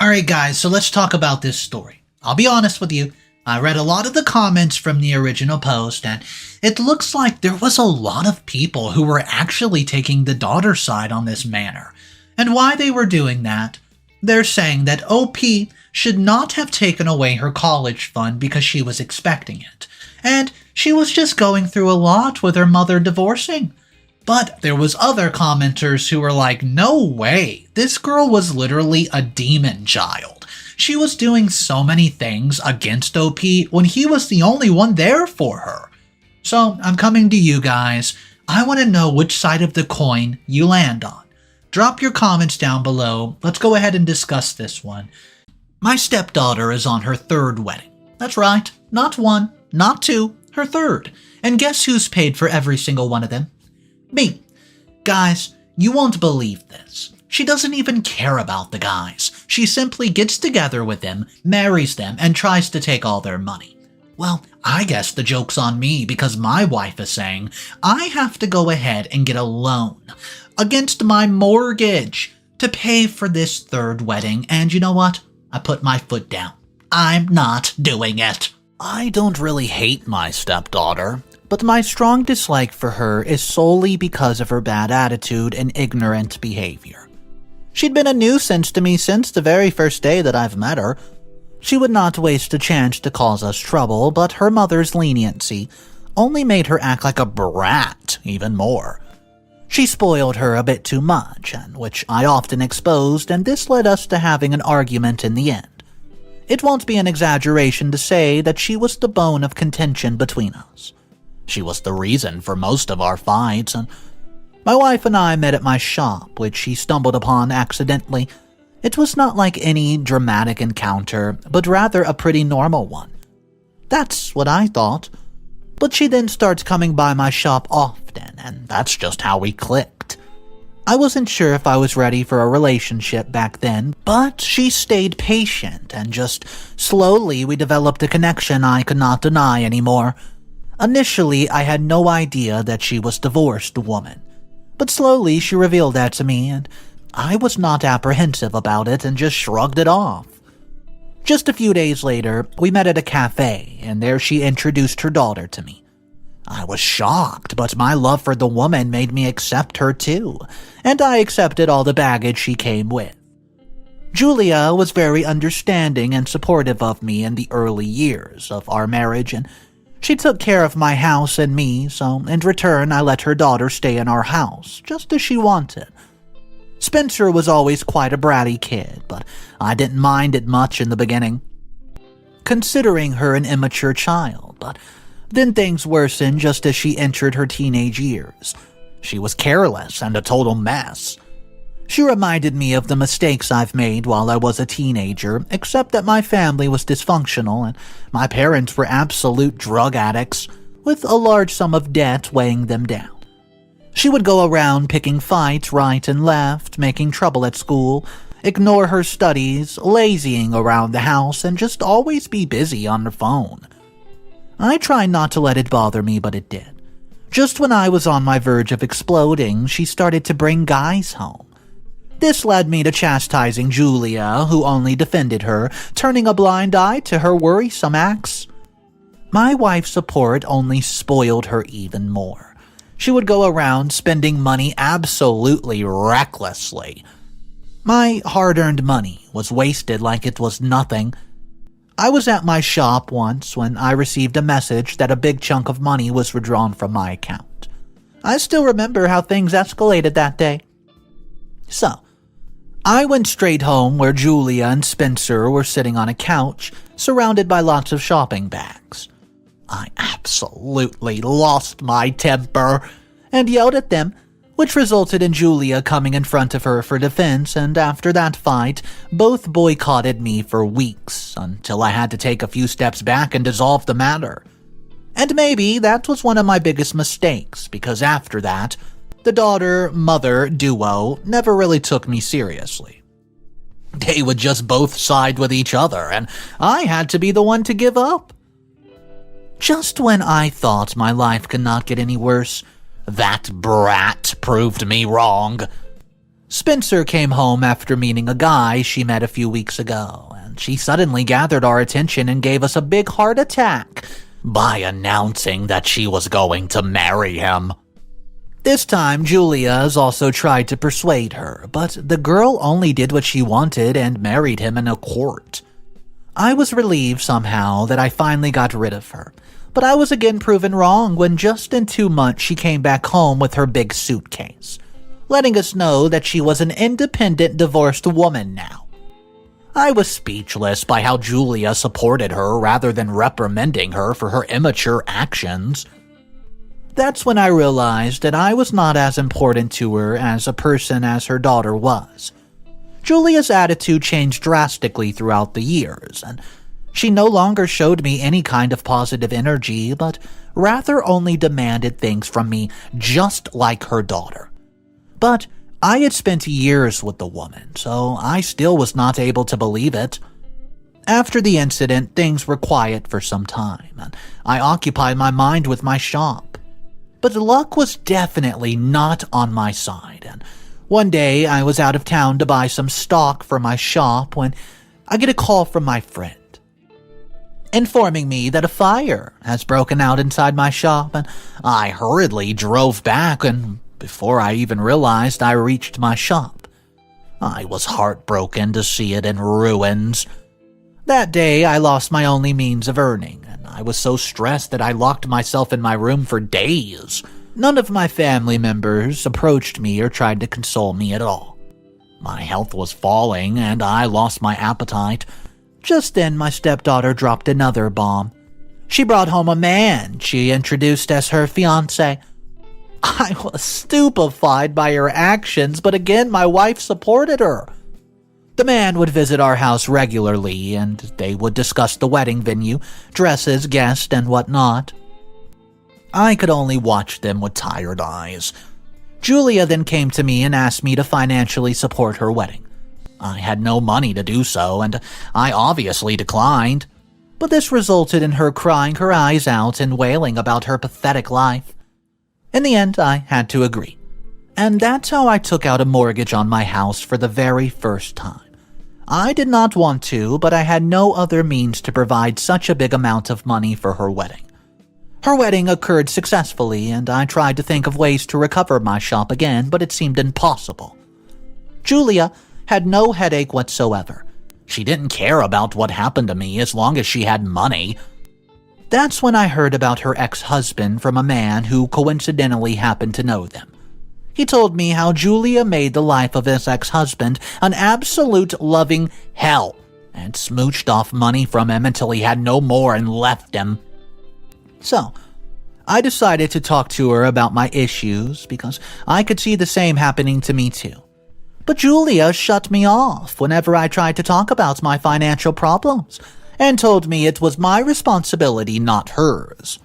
Alright guys, so let's talk about this story. I'll be honest with you, I read a lot of the comments from the original post, and it looks like there was a lot of people who were actually taking the daughter side on this matter. And why they were doing that, they're saying that OP should not have taken away her college fund because she was expecting it, and she was just going through a lot with her mother divorcing. But there was other commenters who were like, no way, this girl was literally a demon child. She was doing so many things against OP when he was the only one there for her. So I'm coming to you guys. I want to know which side of the coin you land on. Drop your comments down below. Let's go ahead and discuss this one. My stepdaughter is on her 3rd wedding. That's right. Not one, not two, her third. And guess who's paid for every single one of them? Me. Guys, you won't believe this. She doesn't even care about the guys. She simply gets together with them, marries them, and tries to take all their money. Well, I guess the joke's on me because my wife is saying I have to go ahead and get a loan against my mortgage to pay for this third wedding, and you know what? I put my foot down. I'm not doing it. I don't really hate my stepdaughter, but my strong dislike for her is solely because of her bad attitude and ignorant behavior. She'd been a nuisance to me since the very first day that I've met her. She would not waste a chance to cause us trouble, but her mother's leniency only made her act like a brat even more. She spoiled her a bit too much, and which I often exposed, and this led us to having an argument in the end. It won't be an exaggeration to say that she was the bone of contention between us. She was the reason for most of our fights, and my wife and I met at my shop, which she stumbled upon accidentally. It was not like any dramatic encounter, but rather a pretty normal one. That's what I thought. But she then starts coming by my shop often, and that's just how we clicked. I wasn't sure if I was ready for a relationship back then, but she stayed patient, and just slowly we developed a connection I could not deny anymore. Initially, I had no idea that she was a divorced woman, but slowly she revealed that to me, and I was not apprehensive about it and just shrugged it off. Just a few days later, we met at a cafe, and there she introduced her daughter to me. I was shocked, but my love for the woman made me accept her too, and I accepted all the baggage she came with. Julia was very understanding and supportive of me in the early years of our marriage, and she took care of my house and me, so in return I let her daughter stay in our house, just as she wanted. Spencer was always quite a bratty kid, but I didn't mind it much in the beginning, considering her an immature child, but then things worsened just as she entered her teenage years. She was careless and a total mess. She reminded me of the mistakes I've made while I was a teenager, except that my family was dysfunctional and my parents were absolute drug addicts, with a large sum of debt weighing them down. She would go around picking fights right and left, making trouble at school, ignore her studies, lazying around the house, and just always be busy on her phone. I tried not to let it bother me, but it did. Just when I was on my verge of exploding, she started to bring guys home. This led me to chastising Julia, who only defended her, turning a blind eye to her worrisome acts. My wife's support only spoiled her even more. She would go around spending money absolutely recklessly. My hard-earned money was wasted like it was nothing. I was at my shop once when I received a message that a big chunk of money was withdrawn from my account. I still remember how things escalated that day. So, I went straight home where Julia and Spencer were sitting on a couch, surrounded by lots of shopping bags. I absolutely lost my temper and yelled at them, which resulted in Julia coming in front of her for defense, and after that fight, both boycotted me for weeks until I had to take a few steps back and dissolve the matter. And maybe that was one of my biggest mistakes, because after that, the daughter-mother duo never really took me seriously. They would just both side with each other, and I had to be the one to give up. Just when I thought my life could not get any worse, that brat proved me wrong. Spencer came home after meeting a guy she met a few weeks ago, and she suddenly gathered our attention and gave us a big heart attack by announcing that she was going to marry him. This time, Julia has also tried to persuade her, but the girl only did what she wanted and married him in a court. I was relieved somehow that I finally got rid of her, but I was again proven wrong when just in 2 months she came back home with her big suitcase, letting us know that she was an independent divorced woman now. I was speechless by how Julia supported her rather than reprimanding her for her immature actions. That's when I realized that I was not as important to her as a person as her daughter was. Julia's attitude changed drastically throughout the years, and She no longer showed me any kind of positive energy, but rather only demanded things from me just like her daughter. But I had spent years with the woman, so I still was not able to believe it. After the incident, things were quiet for some time, and I occupied my mind with my shop. But luck was definitely not on my side, and one day I was out of town to buy some stock for my shop when I get a call from my friend, informing me that a fire has broken out inside my shop, and I hurriedly drove back, and before I even realized I reached my shop, I was heartbroken to see it in ruins. That day, I lost my only means of earning, and I was so stressed that I locked myself in my room for days. None of my family members approached me or tried to console me at all. My health was falling, and I lost my appetite. Just then, my stepdaughter dropped another bomb. She brought home a man she introduced as her fiancé. I was stupefied by her actions, but again, my wife supported her. The man would visit our house regularly, and they would discuss the wedding venue, dresses, guests, and whatnot. I could only watch them with tired eyes. Julia then came to me and asked me to financially support her wedding. I had no money to do so, and I obviously declined. But this resulted in her crying her eyes out and wailing about her pathetic life. In the end, I had to agree. And that's how I took out a mortgage on my house for the very first time. I did not want to, but I had no other means to provide such a big amount of money for her wedding. Her wedding occurred successfully, and I tried to think of ways to recover my shop again, but it seemed impossible. Julia had no headache whatsoever. She didn't care about what happened to me as long as she had money. That's when I heard about her ex-husband from a man who coincidentally happened to know them. He told me how Julia made the life of his ex-husband an absolute loving hell and smooched off money from him until he had no more and left him. So, I decided to talk to her about my issues because I could see the same happening to me too. But Julia shut me off whenever I tried to talk about my financial problems and told me it was my responsibility, not hers.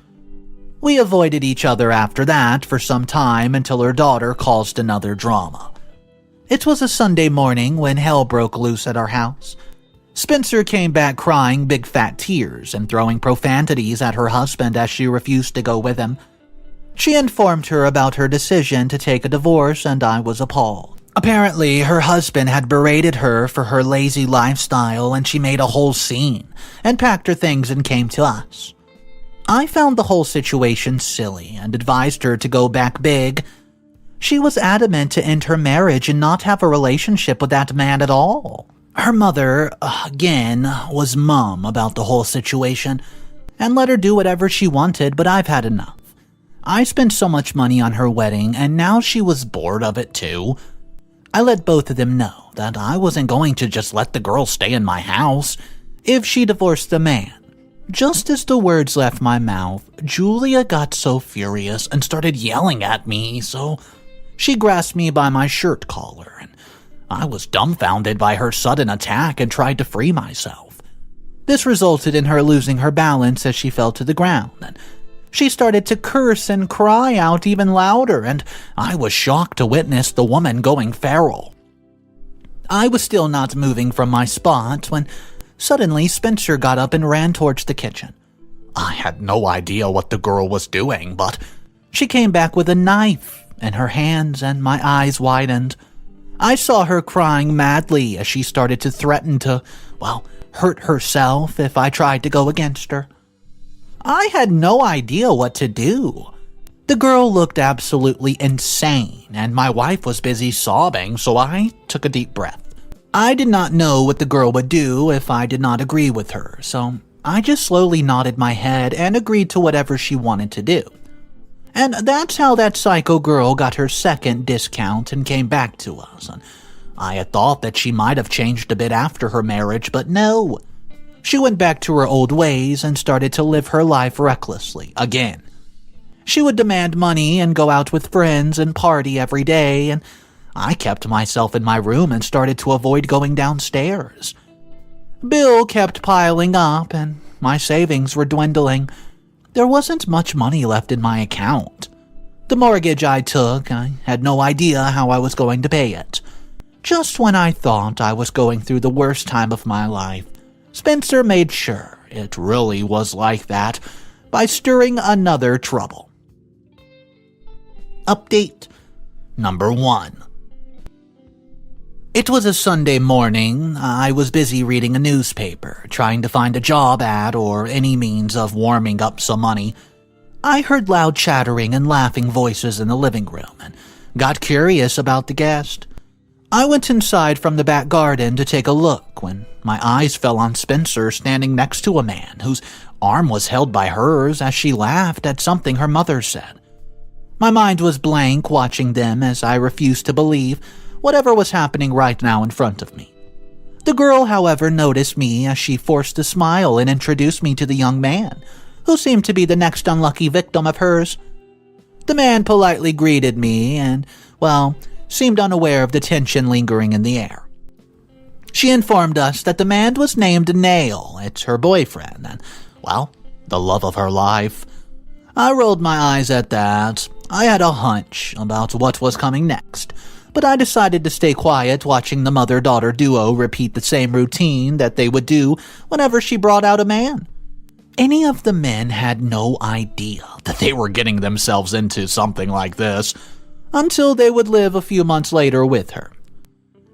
We avoided each other after that for some time until her daughter caused another drama. It was a Sunday morning when hell broke loose at our house. Spencer came back crying big fat tears and throwing profanities at her husband as she refused to go with him. She informed her about her decision to take a divorce, and I was appalled. Apparently, her husband had berated her for her lazy lifestyle, and she made a whole scene and packed her things and came to us. I found the whole situation silly and advised her to go back big. She was adamant to end her marriage and not have a relationship with that man at all. Her mother, again, was mum about the whole situation and let her do whatever she wanted, but I've had enough. I spent so much money on her wedding, and now she was bored of it too. I let both of them know that I wasn't going to just let the girl stay in my house if she divorced the man. Just as the words left my mouth, Julia got so furious and started yelling at me, so she grasped me by my shirt collar, and I was dumbfounded by her sudden attack and tried to free myself. This resulted in her losing her balance as she fell to the ground, and she started to curse and cry out even louder, and I was shocked to witness the woman going feral. I was still not moving from my spot when suddenly Spencer got up and ran towards the kitchen. I had no idea what the girl was doing, but she came back with a knife in her hands, and my eyes widened. I saw her crying madly as she started to threaten to, hurt herself if I tried to go against her. I had no idea what to do. The girl looked absolutely insane, and my wife was busy sobbing, so I took a deep breath. I did not know what the girl would do if I did not agree with her, so I just slowly nodded my head and agreed to whatever she wanted to do. And that's how that psycho girl got her second discount and came back to us. And I had thought that she might have changed a bit after her marriage, but no. She went back to her old ways and started to live her life recklessly again. She would demand money and go out with friends and party every day, and I kept myself in my room and started to avoid going downstairs. Bill kept piling up, and my savings were dwindling. There wasn't much money left in my account. The mortgage I took, I had no idea how I was going to pay it. Just when I thought I was going through the worst time of my life, Spencer made sure it really was like that by stirring another trouble. Update number 1. It was a Sunday morning. I was busy reading a newspaper, trying to find a job ad or any means of warming up some money. I heard loud chattering and laughing voices in the living room and got curious about the guest. I went inside from the back garden to take a look when my eyes fell on Spencer standing next to a man whose arm was held by hers as she laughed at something her mother said. My mind was blank watching them as I refused to believe whatever was happening right now in front of me. The girl, however, noticed me as she forced a smile and introduced me to the young man, who seemed to be the next unlucky victim of hers. The man politely greeted me and, seemed unaware of the tension lingering in the air. She informed us that the man was named Nail. It's her boyfriend and, the love of her life. I rolled my eyes at that. I had a hunch about what was coming next, but I decided to stay quiet watching the mother-daughter duo repeat the same routine that they would do whenever she brought out a man. Any of the men had no idea that they were getting themselves into something like this until they would live a few months later with her.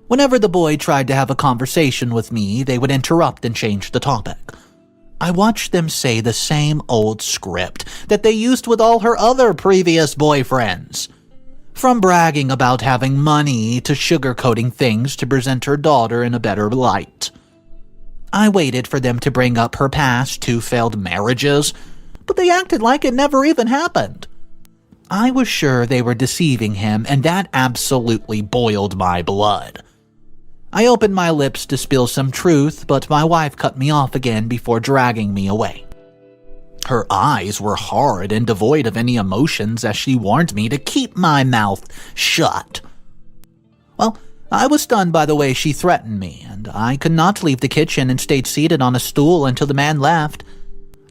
Whenever the boy tried to have a conversation with me, they would interrupt and change the topic. I watched them say the same old script that they used with all her other previous boyfriends. From bragging about having money to sugarcoating things to present her daughter in a better light. I waited for them to bring up her past 2 failed marriages, but they acted like it never even happened. I was sure they were deceiving him, and that absolutely boiled my blood. I opened my lips to spill some truth, but my wife cut me off again before dragging me away. Her eyes were hard and devoid of any emotions as she warned me to keep my mouth shut. I was stunned by the way she threatened me, and I could not leave the kitchen and stayed seated on a stool until the man left.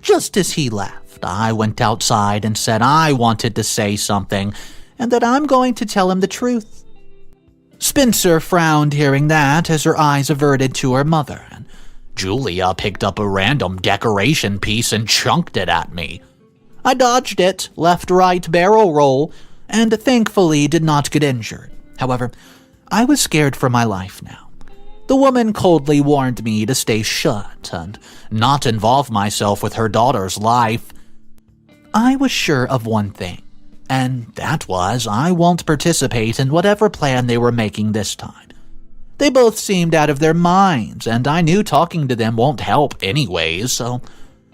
Just as he left, I went outside and said I wanted to say something, and that I'm going to tell him the truth. Spencer frowned hearing that as her eyes averted to her mother, and Julia picked up a random decoration piece and chunked it at me. I dodged it, left-right barrel roll, and thankfully did not get injured. However, I was scared for my life now. The woman coldly warned me to stay shut and not involve myself with her daughter's life. I was sure of one thing, and that was I won't participate in whatever plan they were making this time. They both seemed out of their minds, and I knew talking to them won't help anyways, so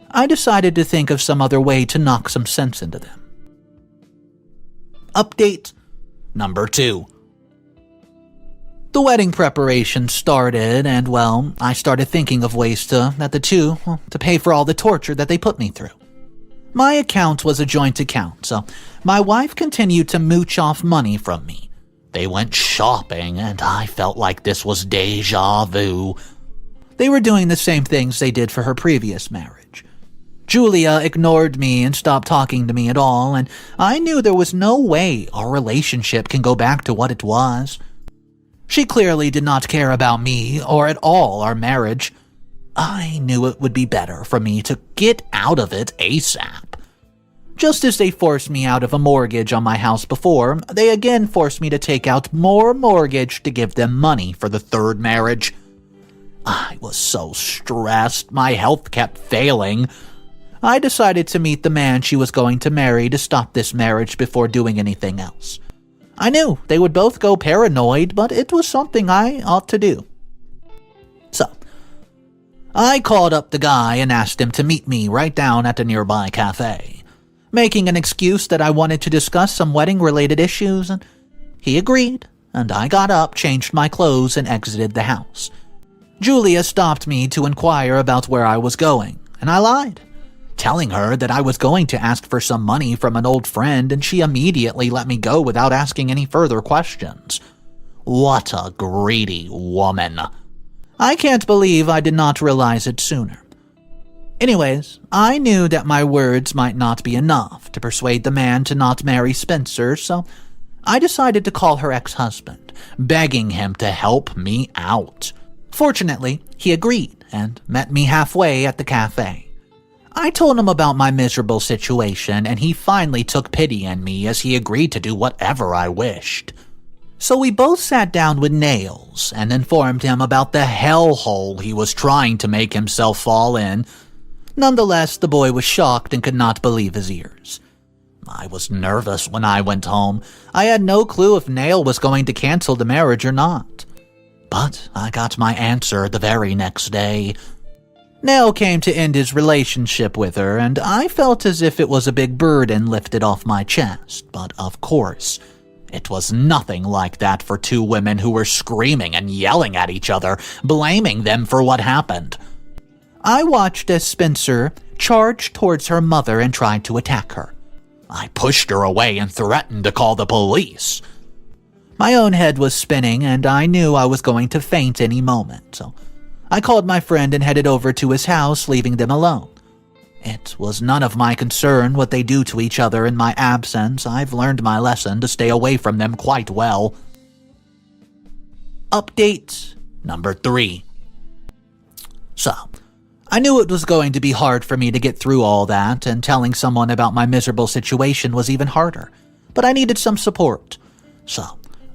I decided to think of some other way to knock some sense into them. Update number 2. The wedding preparation started, and I started thinking of ways to pay for all the torture that they put me through. My account was a joint account, so my wife continued to mooch off money from me. They went shopping, and I felt like this was deja vu. They were doing the same things they did for her previous marriage. Julia ignored me and stopped talking to me at all, and I knew there was no way our relationship can go back to what it was. She clearly did not care about me or at all our marriage. I knew it would be better for me to get out of it ASAP. Just as they forced me out of a mortgage on my house before, they again forced me to take out more mortgage to give them money for the 3rd marriage. I was so stressed, my health kept failing. I decided to meet the man she was going to marry to stop this marriage before doing anything else. I knew they would both go paranoid, but it was something I ought to do. So, I called up the guy and asked him to meet me right down at a nearby cafe, making an excuse that I wanted to discuss some wedding-related issues, and he agreed, and I got up, changed my clothes, and exited the house. Julia stopped me to inquire about where I was going, and I lied, telling her that I was going to ask for some money from an old friend, and she immediately let me go without asking any further questions. What a greedy woman. I can't believe I did not realize it sooner. Anyways, I knew that my words might not be enough to persuade the man to not marry Spencer, so I decided to call her ex-husband, begging him to help me out. Fortunately, he agreed and met me halfway at the cafe. I told him about my miserable situation, and he finally took pity on me as he agreed to do whatever I wished. So we both sat down with Nails and informed him about the hellhole he was trying to make himself fall in. Nonetheless, the boy was shocked and could not believe his ears. I was nervous when I went home. I had no clue if Nail was going to cancel the marriage or not. But I got my answer the very next day. Nail came to end his relationship with her, and I felt as if it was a big burden lifted off my chest. But of course, it was nothing like that for two women who were screaming and yelling at each other, blaming them for what happened. I watched as Spencer charged towards her mother and tried to attack her. I pushed her away and threatened to call the police. My own head was spinning, and I knew I was going to faint any moment, so I called my friend and headed over to his house, leaving them alone. It was none of my concern what they do to each other in my absence. I've learned my lesson to stay away from them quite well. Update number 3. So, I knew it was going to be hard for me to get through all that, and telling someone about my miserable situation was even harder. But I needed some support. So,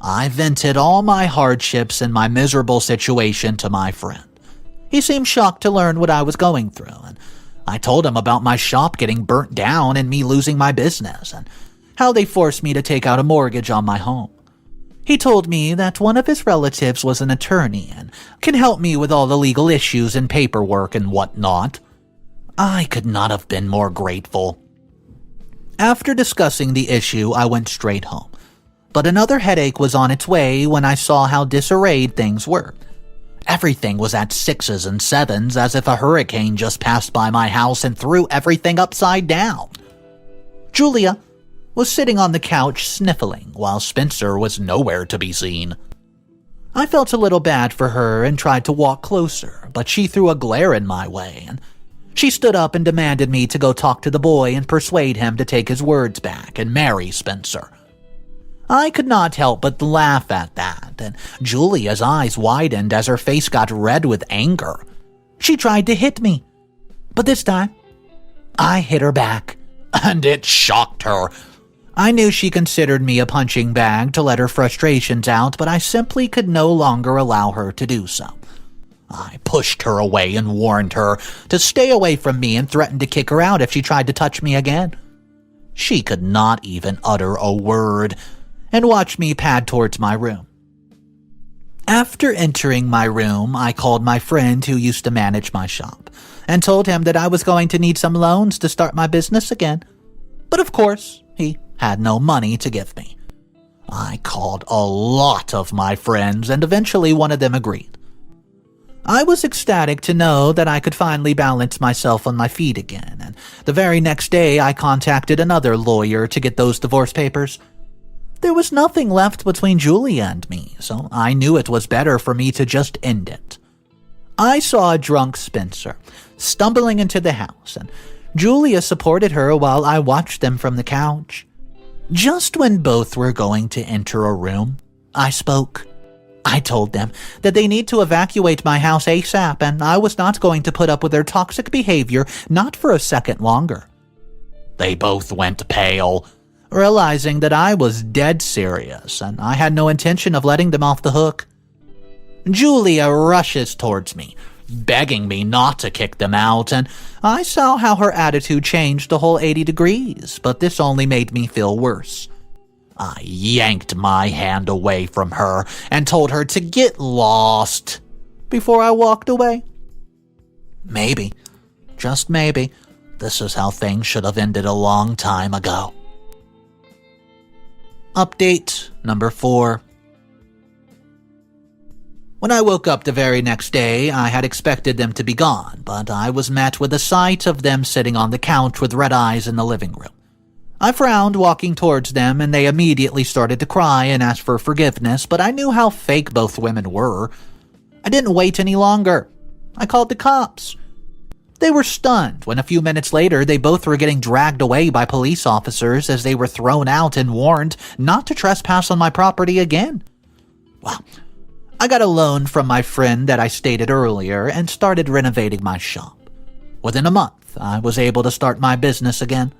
I vented all my hardships and my miserable situation to my friend. He seemed shocked to learn what I was going through, and I told him about my shop getting burnt down and me losing my business, and how they forced me to take out a mortgage on my home. He told me that one of his relatives was an attorney and can help me with all the legal issues and paperwork and whatnot. I could not have been more grateful. After discussing the issue, I went straight home. But another headache was on its way when I saw how disarrayed things were. Everything was at 6s and 7s, as if a hurricane just passed by my house and threw everything upside down. Julia was sitting on the couch sniffling, while Spencer was nowhere to be seen. I felt a little bad for her and tried to walk closer, but she threw a glare in my way, and she stood up and demanded me to go talk to the boy and persuade him to take his words back and marry Spencer. I could not help but laugh at that, and Julia's eyes widened as her face got red with anger. She tried to hit me, but this time, I hit her back, and it shocked her. I knew she considered me a punching bag to let her frustrations out, but I simply could no longer allow her to do so. I pushed her away and warned her to stay away from me and threatened to kick her out if she tried to touch me again. She could not even utter a word and watched me pad towards my room. After entering my room, I called my friend who used to manage my shop and told him that I was going to need some loans to start my business again. But of course, he had no money to give me. I called a lot of my friends, and eventually one of them agreed. I was ecstatic to know that I could finally balance myself on my feet again, and the very next day I contacted another lawyer to get those divorce papers. There was nothing left between Julia and me, so I knew it was better for me to just end it. I saw a drunk Spencer stumbling into the house, and Julia supported her while I watched them from the couch. Just when both were going to enter a room, I spoke. I told them that they need to evacuate my house ASAP, and I was not going to put up with their toxic behavior, not for a second longer. They both went pale, realizing that I was dead serious, and I had no intention of letting them off the hook. Julia rushes towards me, begging me not to kick them out, and I saw how her attitude changed a whole 80 degrees, but this only made me feel worse. I yanked my hand away from her and told her to get lost before I walked away. Maybe, just maybe, this is how things should have ended a long time ago. Update number 4. When I woke up the very next day, I had expected them to be gone, but I was met with the sight of them sitting on the couch with red eyes in the living room. I frowned walking towards them, and they immediately started to cry and ask for forgiveness, but I knew how fake both women were. I didn't wait any longer. I called the cops. They were stunned when a few minutes later they both were getting dragged away by police officers as they were thrown out and warned not to trespass on my property again. Well, I got a loan from my friend that I stated earlier and started renovating my shop. Within a month, I was able to start my business again.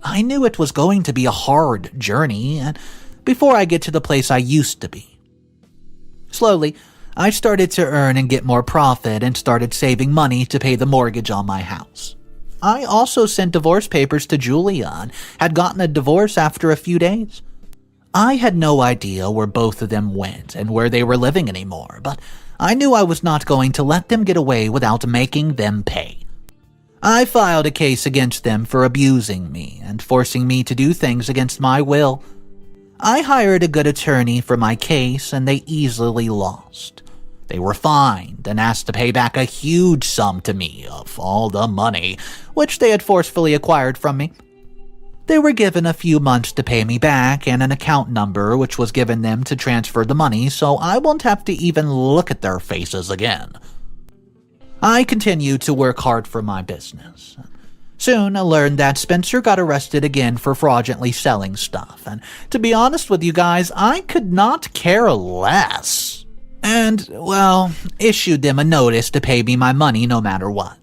I knew it was going to be a hard journey and before I get to the place I used to be. Slowly, I started to earn and get more profit and started saving money to pay the mortgage on my house. I also sent divorce papers to Julia and had gotten a divorce after a few days. I had no idea where both of them went and where they were living anymore, but I knew I was not going to let them get away without making them pay. I filed a case against them for abusing me and forcing me to do things against my will. I hired a good attorney for my case and they easily lost. They were fined and asked to pay back a huge sum to me of all the money, which they had forcefully acquired from me. They were given a few months to pay me back and an account number which was given them to transfer the money so I won't have to even look at their faces again. I continued to work hard for my business. Soon I learned that Spencer got arrested again for fraudulently selling stuff, and to be honest with you guys, I could not care less. And, well, issued them a notice to pay me my money no matter what.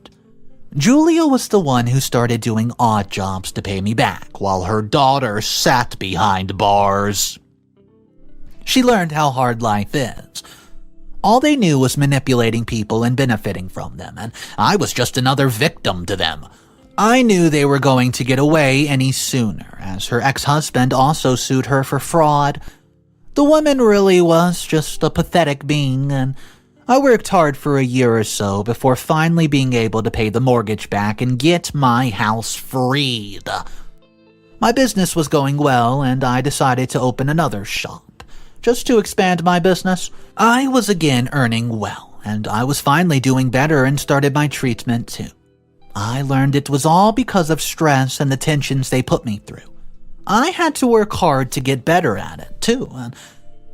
Julia was the one who started doing odd jobs to pay me back, while her daughter sat behind bars. She learned how hard life is. All they knew was manipulating people and benefiting from them, and I was just another victim to them. I knew they were going to get away any sooner, as her ex-husband also sued her for fraud. The woman really was just a pathetic being, and I worked hard for a year or so before finally being able to pay the mortgage back and get my house freed. My business was going well, and I decided to open another shop. Just to expand my business, I was again earning well, and I was finally doing better and started my treatment too. I learned it was all because of stress and the tensions they put me through. I had to work hard to get better at it, too, and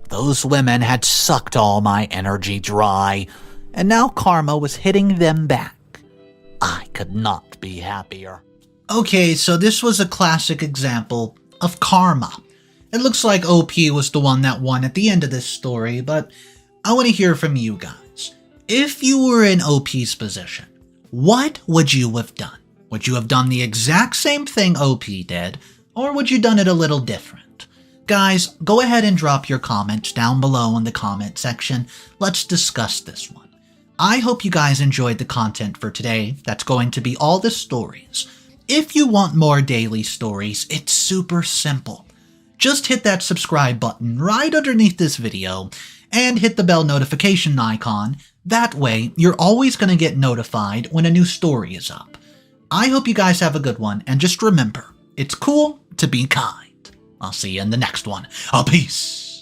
those women had sucked all my energy dry, and now karma was hitting them back. I could not be happier. Okay, so this was a classic example of karma. It looks like OP was the one that won at the end of this story, but I want to hear from you guys. If you were in OP's position, what would you have done? Would you have done the exact same thing OP did, or would you done it a little different? Guys, go ahead and drop your comments down below in the comment section. Let's discuss this one. I hope you guys enjoyed the content for today. That's going to be all the stories. If you want more daily stories, it's super simple. Just hit that subscribe button right underneath this video and hit the bell notification icon. That way, you're always going to get notified when a new story is up. I hope you guys have a good one, and just remember, it's cool to be kind. I'll see you in the next one. Peace.